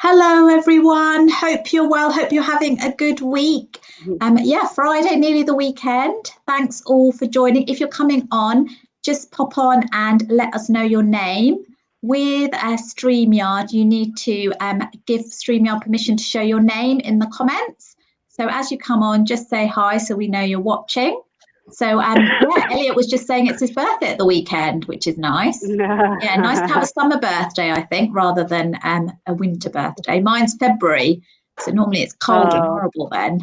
Hello, everyone. Hope you're well. Hope you're having a good week. Friday, nearly the weekend. Thanks all for joining. If you're coming on, just pop on and let us know your name. With StreamYard, you need to give StreamYard permission to show your name in the comments. So as you come on, just say hi so we know you're watching. So Elliot was just saying it's his birthday at the weekend, which is nice. Yeah, nice to have a summer birthday, I think, rather than a winter birthday. Mine's February, so normally it's cold and horrible then.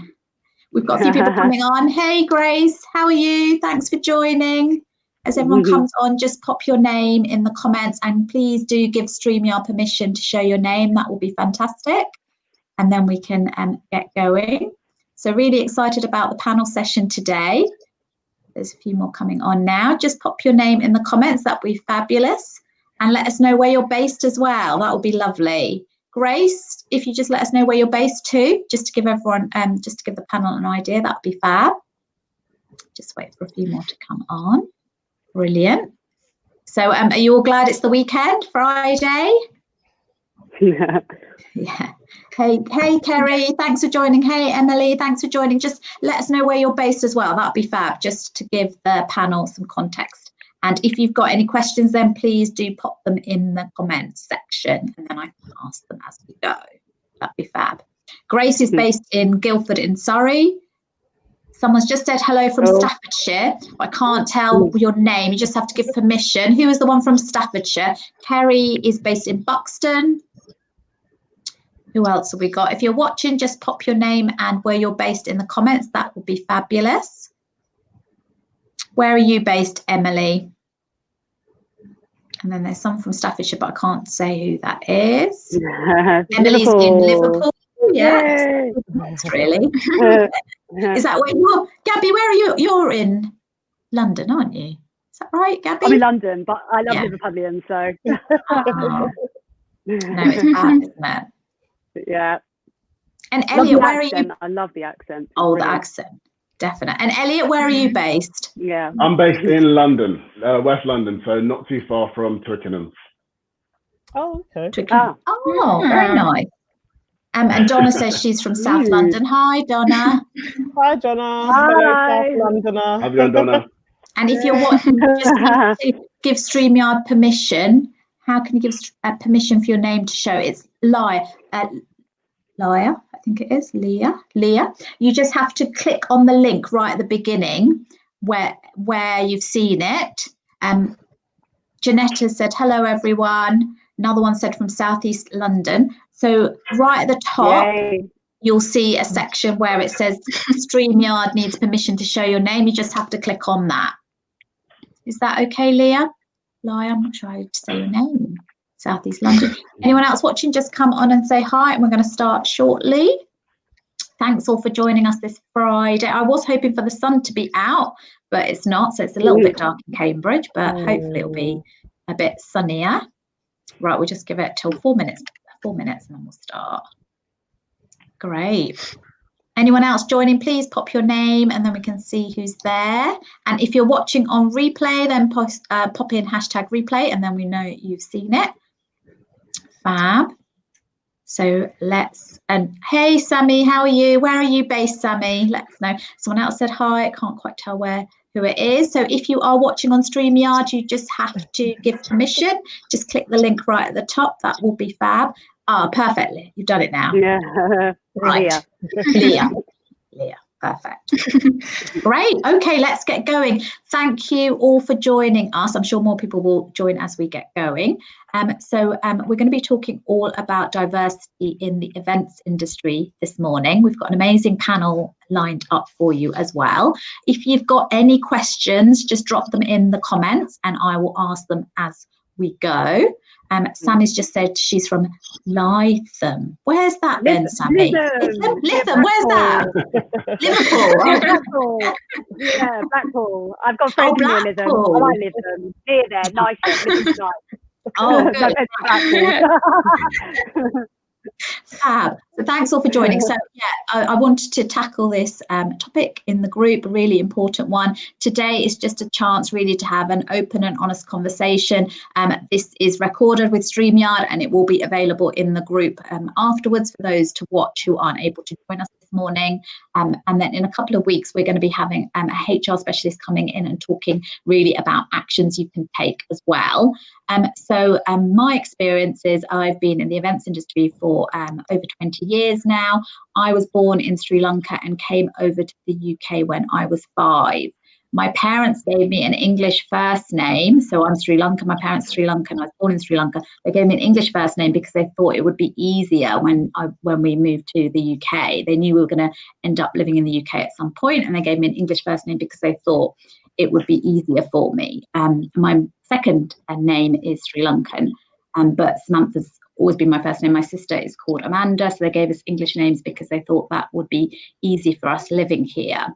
We've got a few people coming on. Hey, Grace, how are you? Thanks for joining. As everyone comes on, just pop your name in the comments and please do give StreamYard permission to show your name. That will be fantastic. And then we can get going. So really excited about the panel session today. There's a few more coming on now. Just pop your name in the comments. That would be fabulous. And let us know where you're based as well. That would be lovely. Grace, if you just let us know where you're based too, just to give everyone, just to give the panel an idea, that would be fab. Just wait for a few more to come on. Brilliant. So are you all glad it's the weekend, Friday? Yeah. Hey, Kerry, thanks for joining. Hey, Emily, thanks for joining. Just let us know where you're based as well. That'd be fab, just to give the panel some context. And if you've got any questions, then please do pop them in the comments section and then I can ask them as we go. That'd be fab. Grace is based in Guildford in Surrey. Someone's just said hello from Staffordshire. I can't tell your name. You just have to give permission. Who is the one from Staffordshire? Kerry is based in Buxton. Who else have we got? If you're watching, just pop your name and where you're based in the comments. That would be fabulous. Where are you based, Emily? And then there's some from Staffordshire, but I can't say who that is. Emily's in Liverpool. Yeah, that's really. Is that where you're? Gabby, where are you? You're in London, aren't you? Is that right, Gabby? I'm in London, but I love Liverpudlian, so. No, it's bad, isn't it? Yeah. And Elliot, where are you? I love the accent. Oh, the accent, definitely. And Elliot, where are you based? Yeah. I'm based in London, West London, so not too far from Twickenham. Oh, okay. Twickenham. Oh, very nice. And Donna says she's from South London. Hi, Donna. Hi, Donna. Hi. Hello, South Londoner. How's it going, Donna? And if you're watching, just need to give StreamYard permission. How can you give permission for your name to show? It's Leah, I think it is, Leah. You just have to click on the link right at the beginning where you've seen it. Janetta said, hello, everyone. Another one said from Southeast London. So right at the top, you'll see a section where it says StreamYard needs permission to show your name. You just have to click on that. Is that okay, Leah? I'm not sure how to say your name. Southeast London. Anyone else watching, just come on and say hi, and we're going to start shortly. Thanks all for joining us this Friday. I was hoping for the sun to be out, but it's not, so it's a little bit dark in Cambridge, but hopefully it'll be a bit sunnier. Right, we'll just give it till 4 minutes, and then we'll start. Great. Anyone else joining, please pop your name and then we can see who's there. And if you're watching on replay, then pop in #replay and then we know you've seen it. Fab. So and hey, Sammy, how are you? Where are you based, Sammy? Let us know. Someone else said hi. I can't quite tell who it is. So if you are watching on StreamYard, you just have to give permission. Just click the link right at the top. That will be fab. Ah, perfectly. You've done it now. Yeah. Right. Leah. Perfect. Great. Okay, let's get going. Thank you all for joining us. I'm sure more people will join as we get going. So we're going to be talking all about diversity in the events industry this morning. We've got an amazing panel lined up for you as well. If you've got any questions, just drop them in the comments and I will ask them as we go. Sammy's just said she's from Lytham. Where's that then, Sammy? Lytham, where's that? Liverpool. Yeah, Blackpool. I've got friends in Lytham. I like Lytham. Near there, nice. Lytham's nice. Oh, good. Fab. So thanks all for joining. So I wanted to tackle this topic in the group, a really important one. Today is just a chance really to have an open and honest conversation. This is recorded with StreamYard and it will be available in the group afterwards for those to watch who aren't able to join us this morning. And then in a couple of weeks, we're going to be having a HR specialist coming in and talking really about actions you can take as well. So my experience is I've been in the events industry for over 20 years now. I was born in Sri Lanka and came over to the UK when I was 5. My parents gave me an English first name. So I'm Sri Lankan, my parents Sri Lankan, I was born in Sri Lanka. They gave me an English first name because they thought it would be easier when we moved to the UK. They knew we were going to end up living in the UK at some point, and they gave me an English first name because they thought it would be easier for me. My second name is Sri Lankan, but Samantha's always been my first name. My sister is called Amanda, so they gave us English names because they thought that would be easy for us living here.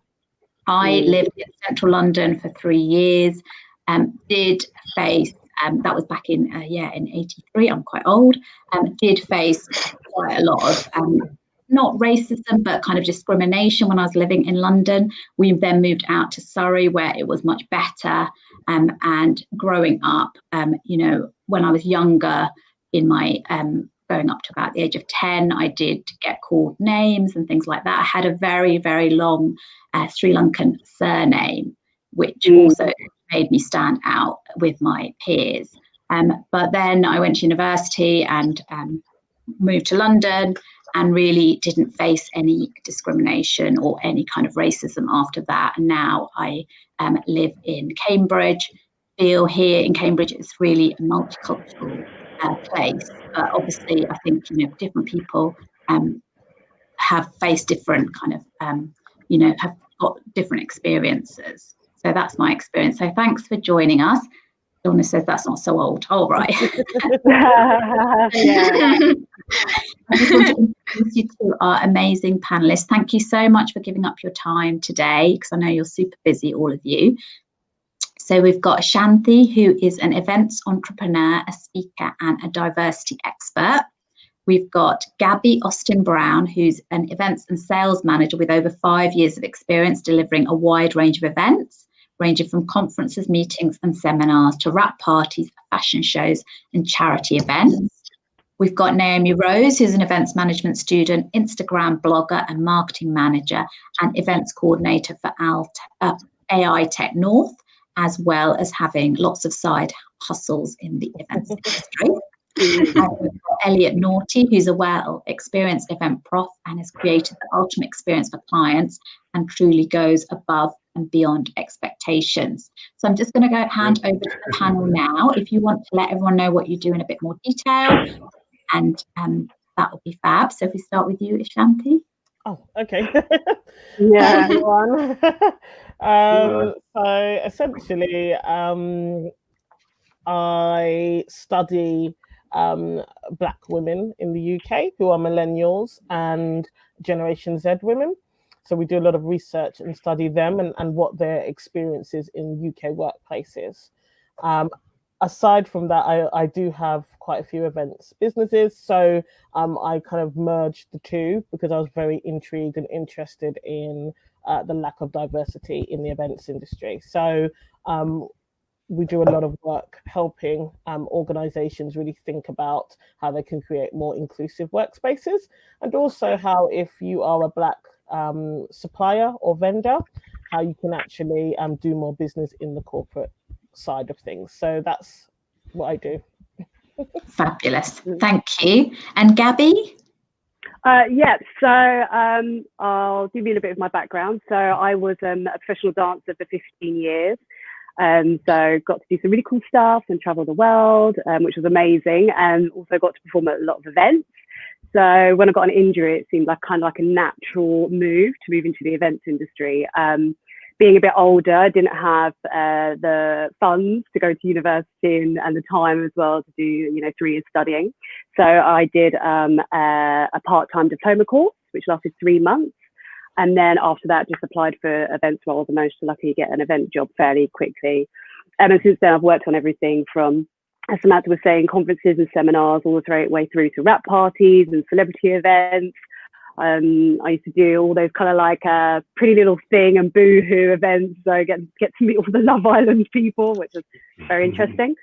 I lived in central London for 3 years, did face, that was back in 83, I'm quite old, did face quite a lot of not racism, but kind of discrimination when I was living in London. We then moved out to Surrey where it was much better. And growing up, when I was younger, in my going up to about the age of 10, I did get called names and things like that. I had a very, very long Sri Lankan surname, which also made me stand out with my peers. But then I went to university and moved to London and really didn't face any discrimination or any kind of racism after that. And now I live in Cambridge. Feel here in Cambridge it's really a multicultural place. Obviously, I think different people have faced different kind of have got different experiences. So that's my experience. So thanks for joining us. Donna says that's not so old. Oh, right. I just want to introduce you to our amazing panelists. Thank you so much for giving up your time today, because I know you're super busy, all of you. So we've got Shanthi, who is an events entrepreneur, a speaker, and a diversity expert. We've got Gabby Austin-Brown, who's an events and sales manager with over 5 years of experience delivering a wide range of events, ranging from conferences, meetings and seminars to wrap parties, fashion shows and charity events. We've got Naomi Rose, who's an events management student, Instagram blogger and marketing manager and events coordinator for AI Tech North, as well as having lots of side hustles in the events industry. We've got Elliot Nortey, who's a well-experienced event prof and has created the ultimate experience for clients and truly goes above and beyond expectations. So I'm just going to hand over to the panel now. If you want to let everyone know what you do in a bit more detail, and that would be fab. So if we start with you, Shanthi. Oh, okay. Yeah. Everyone. So essentially, I study Black women in the UK who are millennials and Generation Z women. So we do a lot of research and study them and what their experience is in UK workplaces. Aside from that, I do have quite a few events businesses. So I kind of merged the two because I was very intrigued and interested in the lack of diversity in the events industry. So we do a lot of work helping organizations really think about how they can create more inclusive workspaces, and also how, if you are a Black supplier or vendor, how you can actually do more business in the corporate side of things. So that's what I do. Fabulous. Thank you. And Gabby? So I'll give you a bit of my background. So I was a professional dancer for 15 years. So got to do some really cool stuff and travel the world, which was amazing, and also got to perform at a lot of events. So when I got an injury, it seemed like a natural move to move into the events industry. Being a bit older, I didn't have the funds to go to university and the time as well to do 3 years studying. So I did a part-time diploma course, which lasted 3 months. And then after that, just applied for events roles and managed to luckily get an event job fairly quickly. And since then, I've worked on everything from, as Samantha was saying, conferences and seminars, all the way through to wrap parties and celebrity events, I used to do all those kind of like Pretty Little Thing and Boohoo events. So I get to meet all the Love Island people, which is very interesting.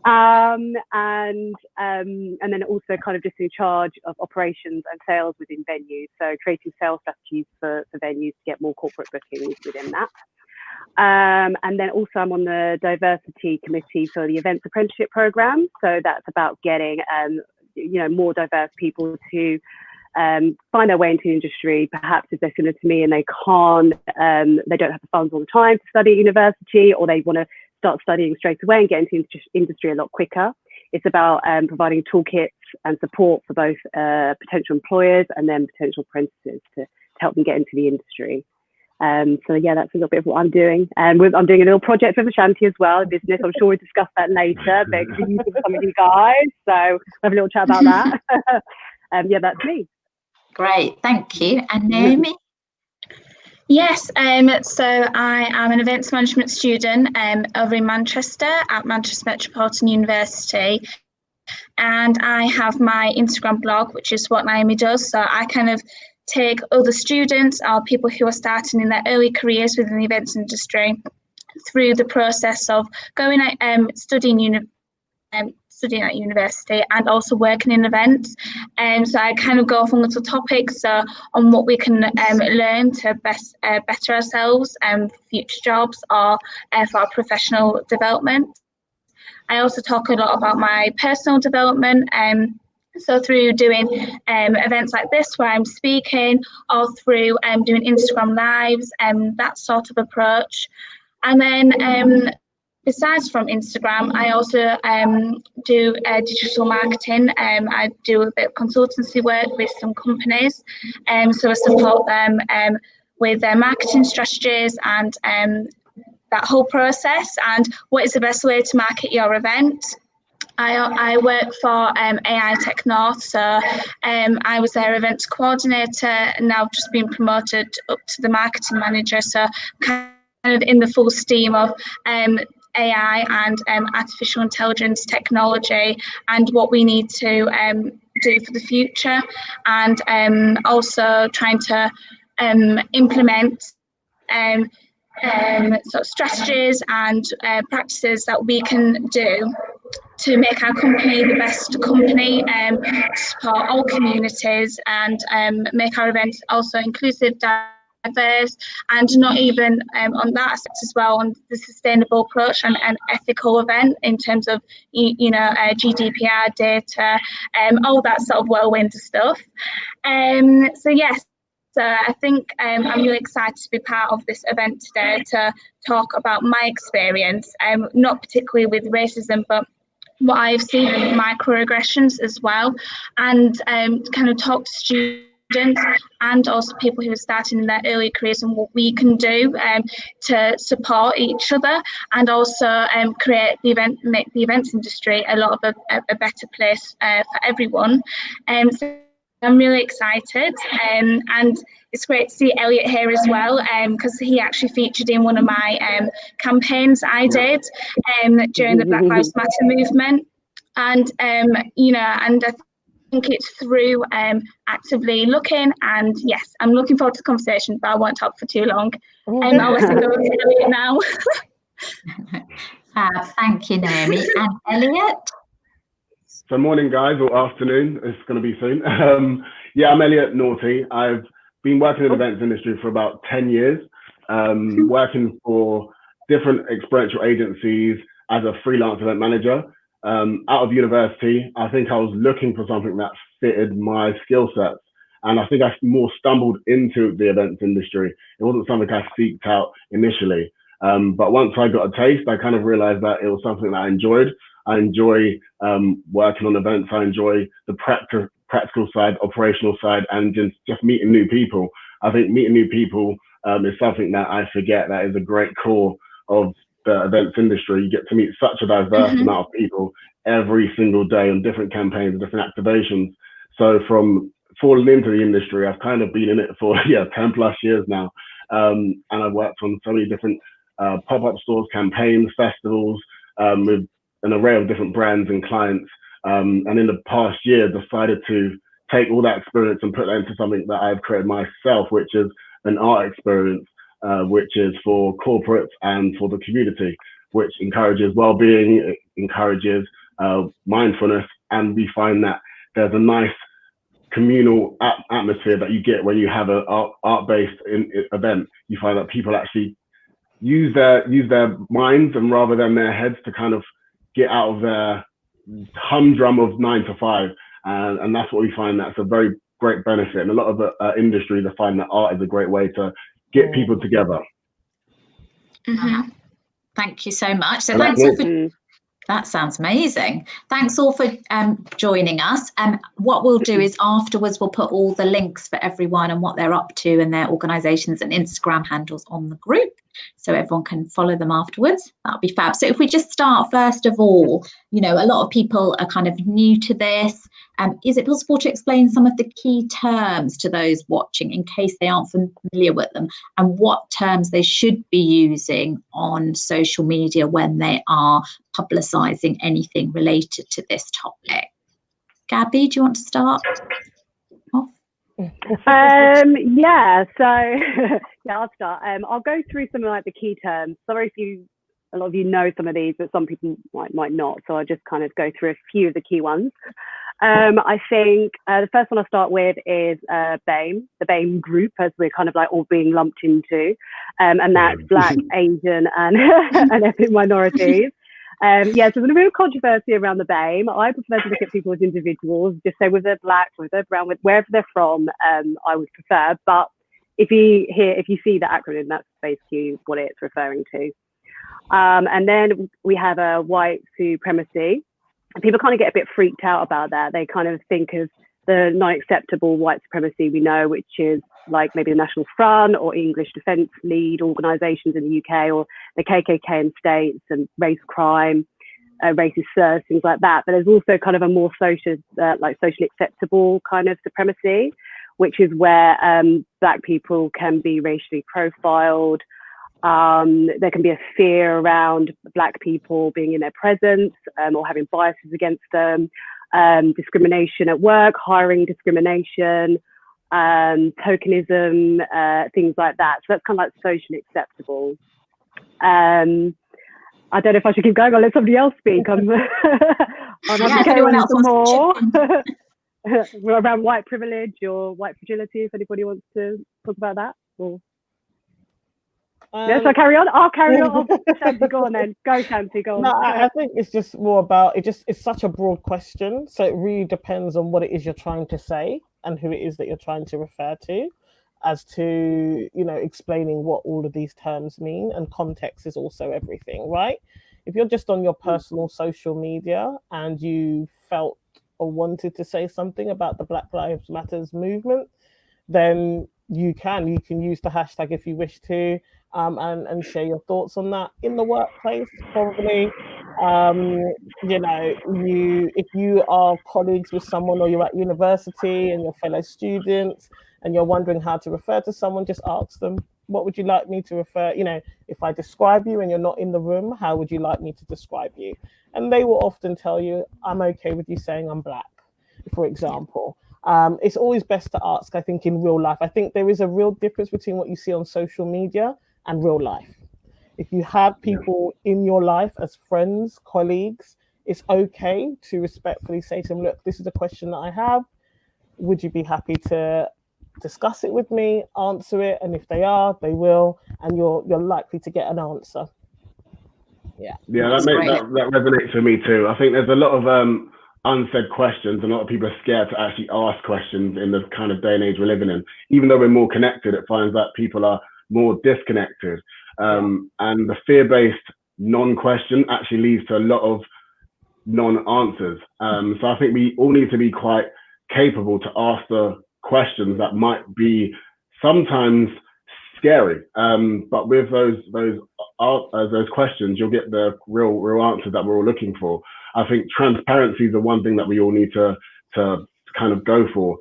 And then also kind of just in charge of operations and sales within venues. So creating sales strategies for venues to get more corporate bookings within that. And then also I'm on the diversity committee for the events apprenticeship program. So that's about getting, more diverse people to find their way into the industry. Perhaps if they're similar to me and they don't have the funds all the time to study at university, or they want to start studying straight away and get into industry a lot quicker. It's about providing toolkits and support for both potential employers and then potential apprentices to help them get into the industry. So yeah, that's a little bit of what I'm doing. And I'm doing a little project with Shanthi as well, a business. I'm sure we'll discuss that later, but it's useful for some of you guys. So we'll have a little chat about that. Yeah, that's me. Great, thank you. And Naomi? Yes, so I am an events management student over in Manchester at Manchester Metropolitan University, and I have my Instagram blog, which is what Naomi does. So I kind of take other students or people who are starting in their early careers within the events industry through the process of going studying at university and also working in events. So I kind of go off on little topics on what we can learn to better ourselves for future jobs or for our professional development. I also talk a lot about my personal development. So through doing events like this where I'm speaking, or through doing Instagram lives, that sort of approach. And then besides from Instagram, I also do digital marketing. I do a bit of consultancy work with some companies. So I support them with their marketing strategies and that whole process and what is the best way to market your event. I work for AI Tech North, so I was their events coordinator and now I've just been promoted up to the marketing manager. So kind of in the full steam of AI and artificial intelligence technology and what we need to do for the future, and also trying to implement sort of strategies and practices that we can do to make our company the best company, support all communities and make our events also inclusive, diverse, and not even on that aspect as well, on the sustainable approach and an ethical event in terms of GDPR data, all that sort of whirlwind stuff. So yes, so I think I'm really excited to be part of this event today to talk about my experience, not particularly with racism, but what I've seen in microaggressions as well, and kind of talk to students and also people who are starting in their early careers and what we can do to support each other and also make the events industry a lot of a better place for everyone. So I'm really excited, and it's great to see Elliot here as well, because he actually featured in one of my campaigns I did during the Black Lives Matter movement, and and I think it's through actively looking, and yes, I'm looking forward to the conversation, but I won't talk for too long. I'll let you go to Elliot now. Thank you, Naomi. And Elliot? So morning, guys, or afternoon. It's going to be soon. Yeah, I'm Elliot Nortey. I've been working in the events industry for about 10 years, working for different experiential agencies as a freelance event manager. Out of university, I think I was looking for something that fitted my skill sets. And I think I more stumbled into the events industry. It wasn't something I seeked out initially. But once I got a taste, I kind of realized that it was something that I enjoyed. I enjoy working on events. I enjoy the practical side, operational side, and just meeting new people. I think meeting new people is something that I forget that is a great core of the events industry. You get to meet such a diverse amount of people every single day on different campaigns, different activations. So from falling into the industry, I've kind of been in it for 10 plus years now. And I've worked on so many different pop-up stores, campaigns, festivals, with an array of different brands and clients. And in the past year, decided to take all that experience and put that into something that I've created myself, which is an art experience, which is for corporates and for the community, which encourages well-being, it encourages mindfulness, and we find that there's a nice communal atmosphere that you get when you have an art-based event. You find that people actually use their minds and rather than their heads to kind of get out of their humdrum of 9 to 5, and that's what we find. That's a very great benefit. And a lot of industries find that art is a great way to get people together. Thank you so much. So thanks all for. That sounds amazing. Thanks all for joining us. What we'll do is afterwards we'll put all the links for everyone and what they're up to and their organisations and Instagram handles on the group, so everyone can follow them afterwards. That'll be fab. So if we just start first of all, you know, a lot of people are kind of new to this. Is it possible to explain some of the key terms to those watching in case they aren't familiar with them, and what terms they should be using on social media when they are publicising anything related to this topic? Gabby, do you want to start off? Yeah, so yeah, I'll start. I'll go through some of like the key terms. Sorry if a lot of you know some of these, but some people might not. So I'll just kind of go through a few of the key ones. I think the first one I'll start with is BAME, the BAME group, as we're kind of like all being lumped into, and that's Black, Asian, and ethnic minorities. So there's a bit of controversy around the BAME. I prefer to look at people as individuals, just say whether they're Black, whether they're brown, wherever they're from. I would prefer, but if you see the acronym, that's basically what it's referring to. And then we have a white supremacy. And people kind of get a bit freaked out about that. They kind of think of the non-acceptable white supremacy we know, which is like maybe the National Front or English Defence League organisations in the UK, or the KKK in States, and race crime, racist slurs, things like that. But there's also kind of a more socially acceptable kind of supremacy, which is where Black people can be racially profiled. There can be a fear around Black people being in their presence or having biases against them, discrimination at work, hiring discrimination, tokenism, things like that. So that's kind of like socially acceptable. I don't know if I should keep going or let somebody else speak. I'm everyone else wants more around white privilege or white fragility, if anybody wants to talk about that. Or yes, I'll carry on. Shanthi, go on then. Go, Shanthi, go on. No, I think it's just more about it's such a broad question. So it really depends on what it is you're trying to say and who it is that you're trying to refer to, as to, you know, explaining what all of these terms mean. And context is also everything, right? If you're just on your personal social media and you felt or wanted to say something about the Black Lives Matters movement, then you can use the hashtag if you wish to, and share your thoughts on that. In the workplace, probably, you know, if you are colleagues with someone, or you're at university and your fellow students and you're wondering how to refer to someone, just ask them, what would you like me to refer, you know, if I describe you and you're not in the room, how would you like me to describe you? And they will often tell you, I'm okay with you saying I'm Black, for example. It's always best to ask, I think, in real life. I think there is a real difference between what you see on social media and real life. If you have people in your life as friends, colleagues, it's okay to respectfully say to them, look, this is a question that I have. Would you be happy to discuss it with me, answer it? And if they are, they will, and you're likely to get an answer. Yeah, that resonates with me too. I think there's a lot of unsaid questions, and a lot of people are scared to actually ask questions in the kind of day and age we're living in. Even though we're more connected, it finds that people are more disconnected. And the fear-based non-question actually leads to a lot of non-answers. So I think we all need to be quite capable to ask the questions that might be sometimes scary. But with those questions, you'll get the real answers that we're all looking for. I think transparency is the one thing that we all need to kind of go for.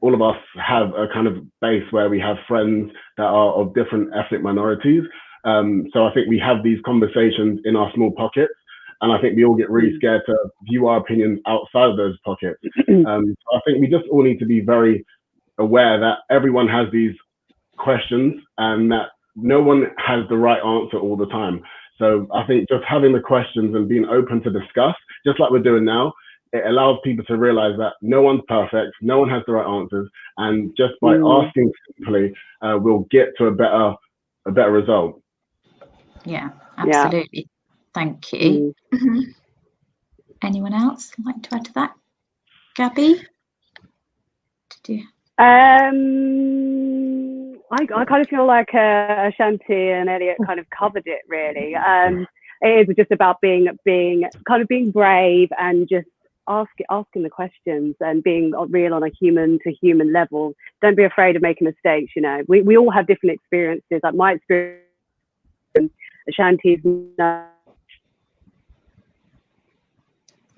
All of us have a kind of base where we have friends that are of different ethnic minorities. So I think we have these conversations in our small pockets, And I think we all get really scared to view our opinions outside of those pockets. So I think we just all need to be very aware that everyone has these questions and that no one has the right answer all the time. So I think just having the questions and being open to discuss, just like we're doing now, it allows people to realize that no one's perfect, no one has the right answers, and just by asking simply, we'll get to a better result. Yeah, absolutely. Yeah. Thank you. Anyone else like to add to that? Gabby? I kind of feel like Shanthi and Elliot kind of covered it really. It is just about being brave and just asking the questions and being real on a human to human level. Don't be afraid of making mistakes. You know, we all have different experiences. Like my experience, Shanti's.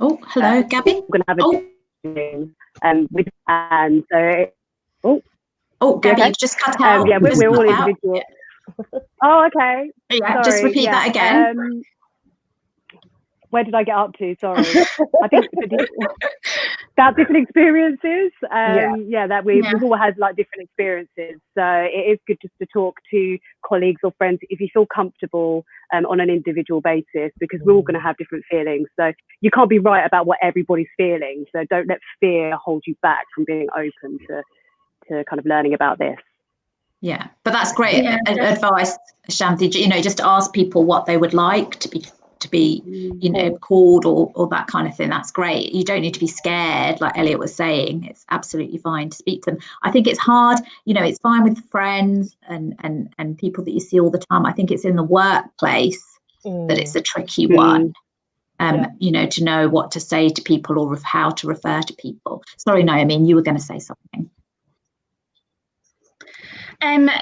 Oh, hello, Gabby. We're gonna have a and so. Oh, Gabby, okay? You've just cut out. Yeah, we're all individual. Oh, okay. Yeah, sorry. Just repeat that again. Where did I get up to? Sorry. I think about different experiences. That we've all had like different experiences. So it is good just to talk to colleagues or friends if you feel comfortable on an individual basis, because we're all going to have different feelings. So you can't be right about what everybody's feeling. So don't let fear hold you back from being open to kind of learning about this. Yeah, but that's great advice, Shanthi. You know, just to ask people what they would like to be you know, called or that kind of thing. That's great. You don't need to be scared, like Elliot was saying. It's absolutely fine to speak to them. I think it's hard, you know, it's fine with friends and people that you see all the time. I think it's in the workplace that it's a tricky one. You know, to know what to say to people or how to refer to people. Sorry, Naomi, you were going to say something.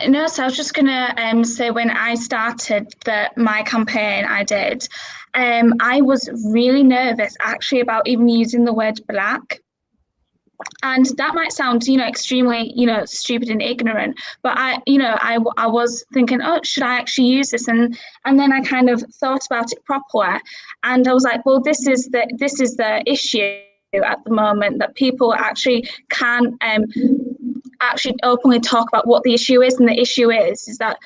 No, so I was just going to say when I started my campaign I did, I was really nervous actually about even using the word black. And that might sound, you know, extremely, you know, stupid and ignorant, but I was thinking, oh, should I actually use this? And then I kind of thought about it properly, and I was like, well, this is the issue at the moment, that people actually can actually openly talk about what the issue is, and the issue is that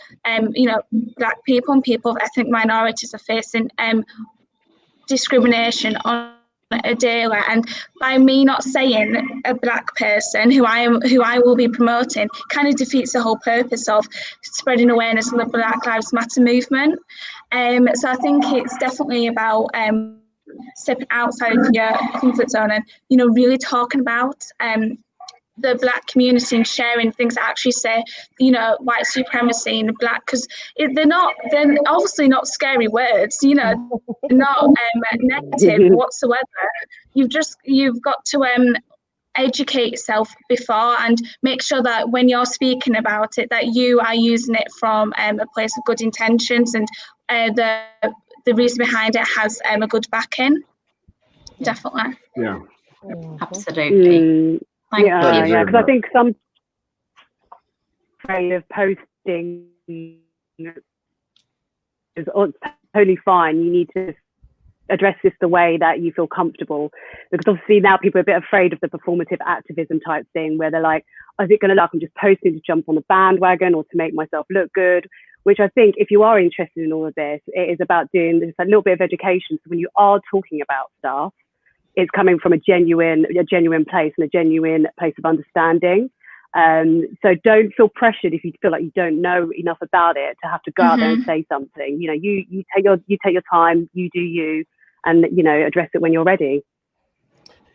you know, black people and people of ethnic minorities are facing discrimination on a daily, and by me not saying a black person who I will be promoting kind of defeats the whole purpose of spreading awareness of the Black Lives Matter movement. So I think it's definitely about stepping outside of your comfort zone and, you know, really talking about the black community and sharing things that actually say, you know, white supremacy and black, because they're obviously not scary words, you know, not negative whatsoever. You've got to educate yourself before and make sure that when you're speaking about it, that you are using it from a place of good intentions, and the reason behind it has a good backing. Definitely. Yeah. Absolutely. Thank you. Yeah, because I think some afraid of posting is totally fine. You need to address this the way that you feel comfortable, because obviously now people are a bit afraid of the performative activism type thing, where they're like, is it going to look, I'm just posting to jump on the bandwagon or to make myself look good? Which I think, if you are interested in all of this, it is about doing just a little bit of education. So when you are talking about stuff, it's coming from a genuine place and a genuine place of understanding. So don't feel pressured if you feel like you don't know enough about it to have to go out there and say something. You know, you take your time, you do you, and, you know, address it when you're ready.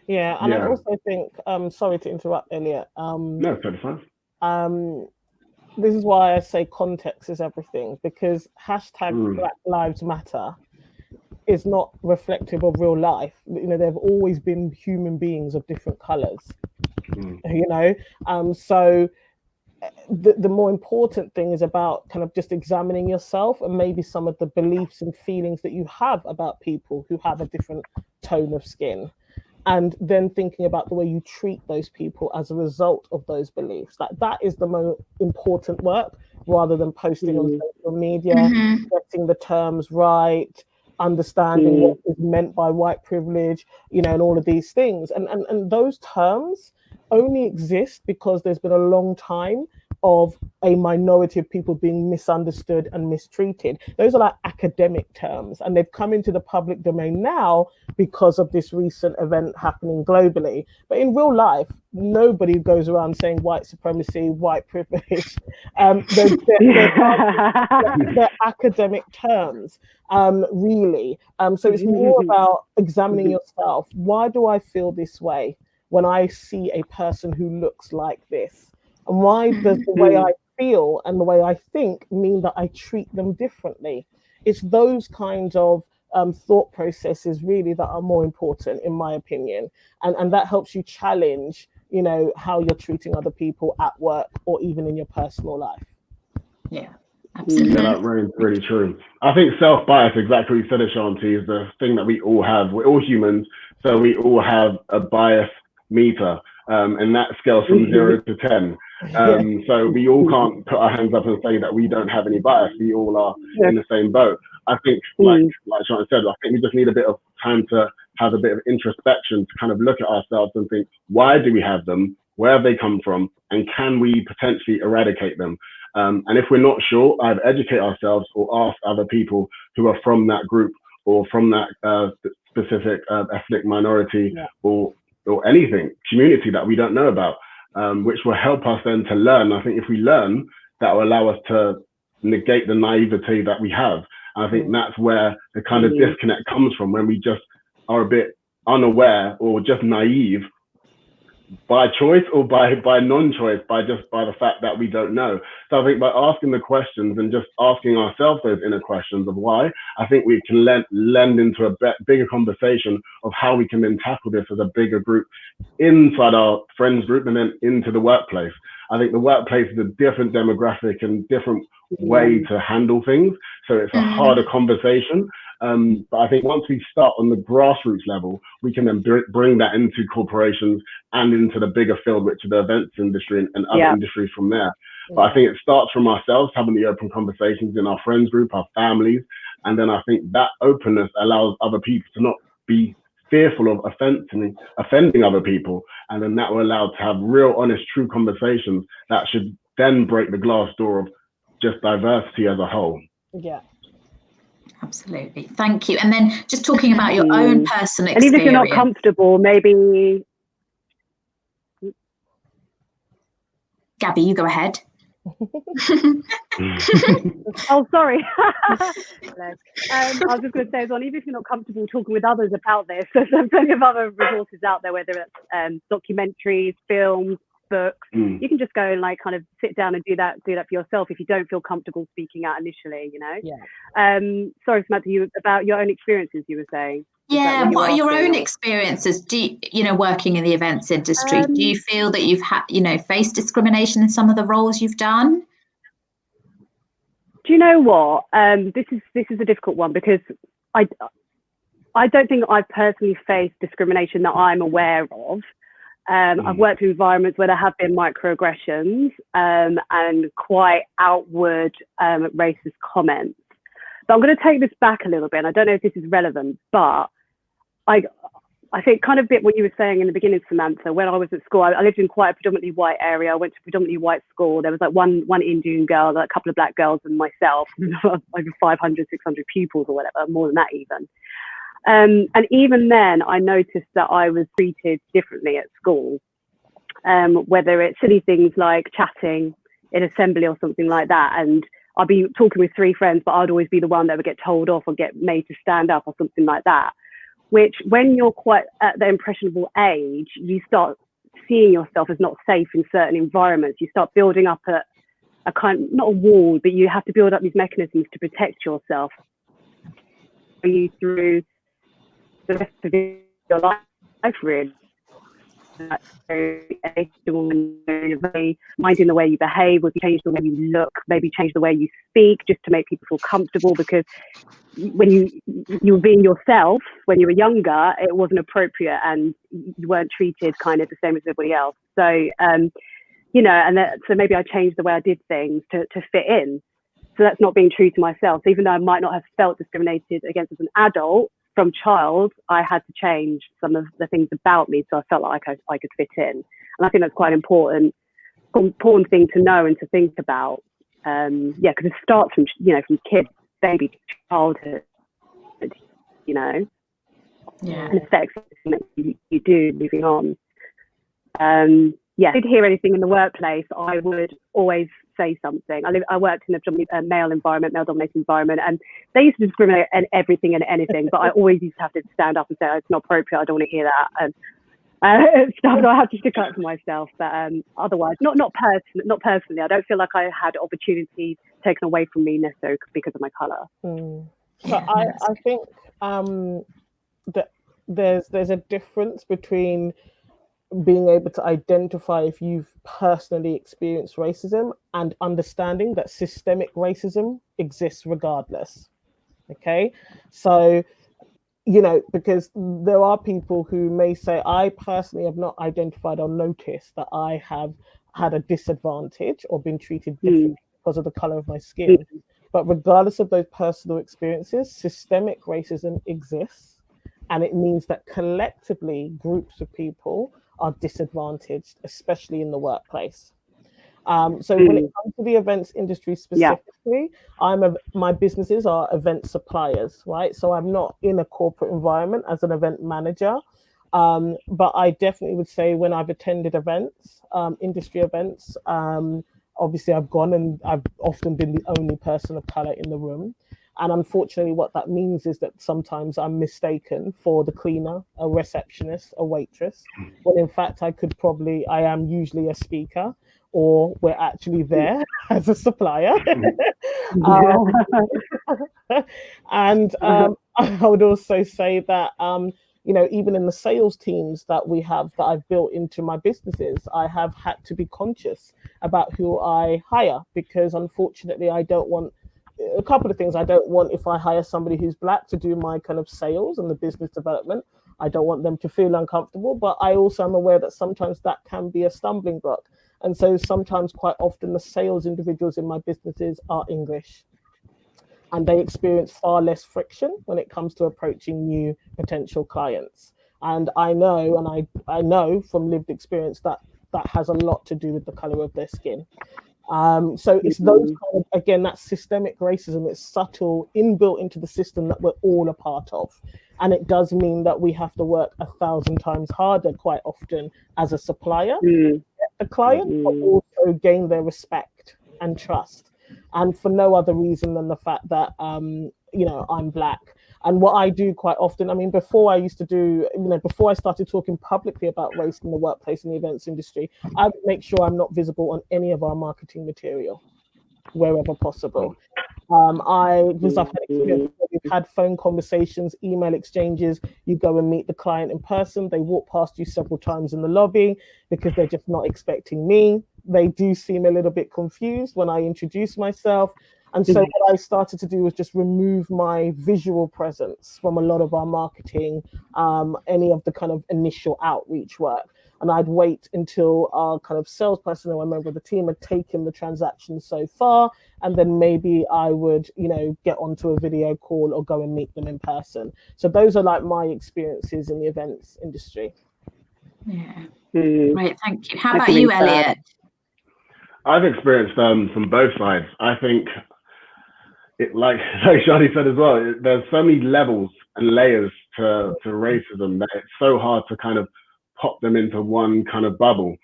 Yeah, and I also think, sorry to interrupt, Elliot. No, totally fine. This is why I say context is everything, because hashtag Black Lives Matter is not reflective of real life. You know, there have always been human beings of different colors, you know, so the more important thing is about kind of just examining yourself and maybe some of the beliefs and feelings that you have about people who have a different tone of skin, and then thinking about the way you treat those people as a result of those beliefs. That is the most important work, rather than posting on social media, getting the terms right, understanding what is meant by white privilege, you know, and all of these things. And those terms only exist because there's been a long time of a minority of people being misunderstood and mistreated. Those are like academic terms, and they've come into the public domain now because of this recent event happening globally. But in real life, nobody goes around saying white supremacy, white privilege. They're academic terms, really. So it's more about examining yourself. Why do I feel this way when I see a person who looks like this? And why does the way I feel and the way I think mean that I treat them differently? It's those kinds of thought processes really that are more important, in my opinion. And that helps you challenge, you know, how you're treating other people at work or even in your personal life. Yeah, absolutely. Yeah, that rings really true. I think self-bias, exactly what you said, Shanthi, is the thing that we all have. We're all humans, so we all have a bias meter, and that scales from 0 to 10. So we all can't put our hands up and say that we don't have any bias. We all are in the same boat. I think, like Shanthi said, I think we just need a bit of time to have a bit of introspection to kind of look at ourselves and think, why do we have them? Where have they come from? And can we potentially eradicate them? And if we're not sure, either educate ourselves or ask other people who are from that group or from that specific ethnic minority or anything, community that we don't know about, which will help us then to learn. I think if we learn, that will allow us to negate the naivety that we have. And I think that's where the kind of disconnect comes from, when we just are a bit unaware or just naive by choice or by non-choice, by the fact that we don't know. So I think by asking the questions and just asking ourselves those inner questions of why, I think we can lend into a bigger conversation of how we can then tackle this as a bigger group inside our friends group and then into the workplace. I think the workplace is a different demographic and different way to handle things. So it's a harder conversation. But I think once we start on the grassroots level, we can then bring that into corporations and into the bigger field, which is the events industry and other industries from there. But I think it starts from ourselves, having the open conversations in our friends group, our families. And then I think that openness allows other people to not be fearful of offending other people. And then that will allow to have real, honest, true conversations that should then break the glass door of just diversity as a whole. Yeah. Absolutely. Thank you. And then just talking about your own personal experience. And even if you're not comfortable, maybe... Gabby, you go ahead. Oh, sorry. I was just going to say as well, even if you're not comfortable talking with others about this, there's plenty of other resources out there, whether it's documentaries, films, books. You can just go and like kind of sit down and do that for yourself if you don't feel comfortable speaking out initially, you know. Sorry, Samantha, about your own experiences, you were saying. Yeah, what are your own experiences? Working in the events industry, do you feel that you've faced discrimination in some of the roles you've done? Do you know what? This is a difficult one, because I don't think I've personally faced discrimination that I'm aware of. I've worked in environments where there have been microaggressions and quite outward racist comments. But I'm going to take this back a little bit. And I don't know if this is relevant, but I think kind of a bit what you were saying in the beginning, Samantha, when I was at school, I lived in quite a predominantly white area. I went to a predominantly white school. There was like one Indian girl, like a couple of black girls and myself, over 500, 600 pupils or whatever, more than that even. And even then, I noticed that I was treated differently at school, whether it's silly things like chatting in assembly or something like that. And I'd be talking with 3 friends, but I'd always be the one that would get told off or get made to stand up or something like that. Which, when you're quite at the impressionable age, you start seeing yourself as not safe in certain environments. You start building up a kind, not a wall, but you have to build up these mechanisms to protect yourself through the rest of your life, really. Minding the way you behave, or change the way you look, maybe change the way you speak, just to make people feel comfortable, because when you were being yourself when you were younger, it wasn't appropriate and you weren't treated kind of the same as everybody else. So so maybe I changed the way I did things to fit in. So that's not being true to myself. So even though I might not have felt discriminated against as an adult, from child, I had to change some of the things about me so I felt like I could fit in. And I think that's quite an important thing to know and to think about. Because it starts from, from kids, baby, childhood, and affects everything that you do moving on. If I did hear anything in the workplace, I would always say something. I worked in a male-dominated environment, and they used to discriminate in everything and anything, but I always used to have to stand up and say, it's not appropriate, I don't want to hear that. And stuff, so I have to stick up for myself. But otherwise, not personally, I don't feel like I had opportunities taken away from me necessarily because of my colour. So I think that there's a difference between being able to identify if you've personally experienced racism and understanding that systemic racism exists regardless. Okay, so because there are people who may say, I personally have not identified or noticed that I have had a disadvantage or been treated differently because of the color of my skin. But regardless of those personal experiences, systemic racism exists, and it means that collectively groups of people are disadvantaged, especially in the workplace. So when it comes to the events industry specifically, my businesses are event suppliers, right? So I'm not in a corporate environment as an event manager, but I definitely would say when I've attended events, industry events, obviously I've gone and I've often been the only person of color in the room. And unfortunately, what that means is that sometimes I'm mistaken for the cleaner, a receptionist, a waitress, when in fact I am usually a speaker, or we're actually there as a supplier. And I would also say that, even in the sales teams that we have, that I've built into my businesses, I have had to be conscious about who I hire, because unfortunately I don't want a couple of things. I don't want, if I hire somebody who's black to do my kind of sales and the business development, I don't want them to feel uncomfortable, but I also am aware that sometimes that can be a stumbling block. And so sometimes, quite often, the sales individuals in my businesses are English, and they experience far less friction when it comes to approaching new potential clients. And I know from lived experience that has a lot to do with the color of their skin. So it's those kind of, again, that systemic racism. It's subtle, inbuilt into the system that we're all a part of. And it does mean that we have to work 1,000 times harder quite often as a supplier, get the client, but also gain their respect and trust. And for no other reason than the fact that, I'm black. And what I do quite often, before I started talking publicly about race in the workplace and the events industry, I would make sure I'm not visible on any of our marketing material wherever possible. Because I've had experience where we've had phone conversations, email exchanges, you go and meet the client in person, they walk past you several times in the lobby because they're just not expecting me. They do seem a little bit confused when I introduce myself. And so what I started to do was just remove my visual presence from a lot of our marketing, any of the kind of initial outreach work. And I'd wait until our kind of salesperson or a member of the team had taken the transaction so far, and then maybe I would, get onto a video call or go and meet them in person. So those are like my experiences in the events industry. Yeah, great, thank you. How about you, Elliot? I've experienced from both sides. I think, like Shanthi said as well, there's so many levels and layers to racism that it's so hard to kind of pop them into one kind of bubble.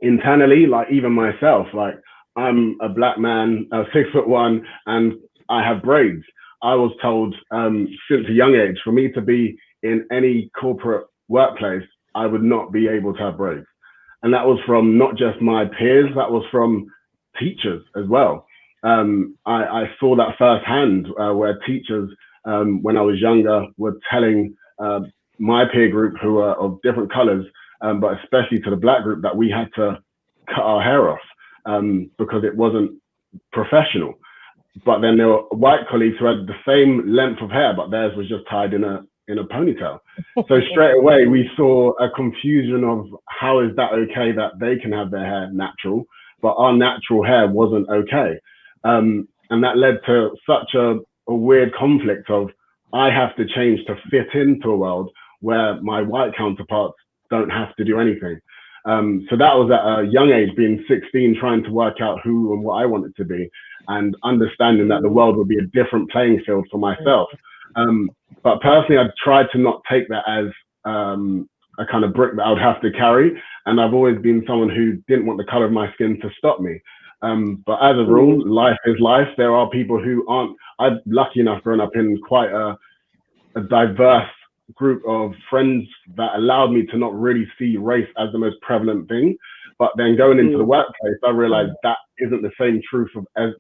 Internally, like even myself, like I'm a black man, 6'1", and I have braids. I was told since a young age, for me to be in any corporate workplace, I would not be able to have braids. And that was from not just my peers, that was from teachers as well. I saw that firsthand where teachers, when I was younger, were telling my peer group, who are of different colors, but especially to the black group, that we had to cut our hair off because it wasn't professional. But then there were white colleagues who had the same length of hair, but theirs was just tied in a ponytail. So straight away we saw a confusion of how is that okay that they can have their hair natural, but our natural hair wasn't okay. And that led to such a weird conflict of, I have to change to fit into a world where my white counterparts don't have to do anything. So that was at a young age, being 16, trying to work out who and what I wanted to be, and understanding that the world would be a different playing field for myself. But personally, I tried to not take that as a kind of brick that I would have to carry. And I've always been someone who didn't want the color of my skin to stop me. But as a rule, life is life. There are people who aren't. I'm lucky enough growing up in quite a diverse group of friends that allowed me to not really see race as the most prevalent thing. But then going into the workplace, I realized that isn't the same truth as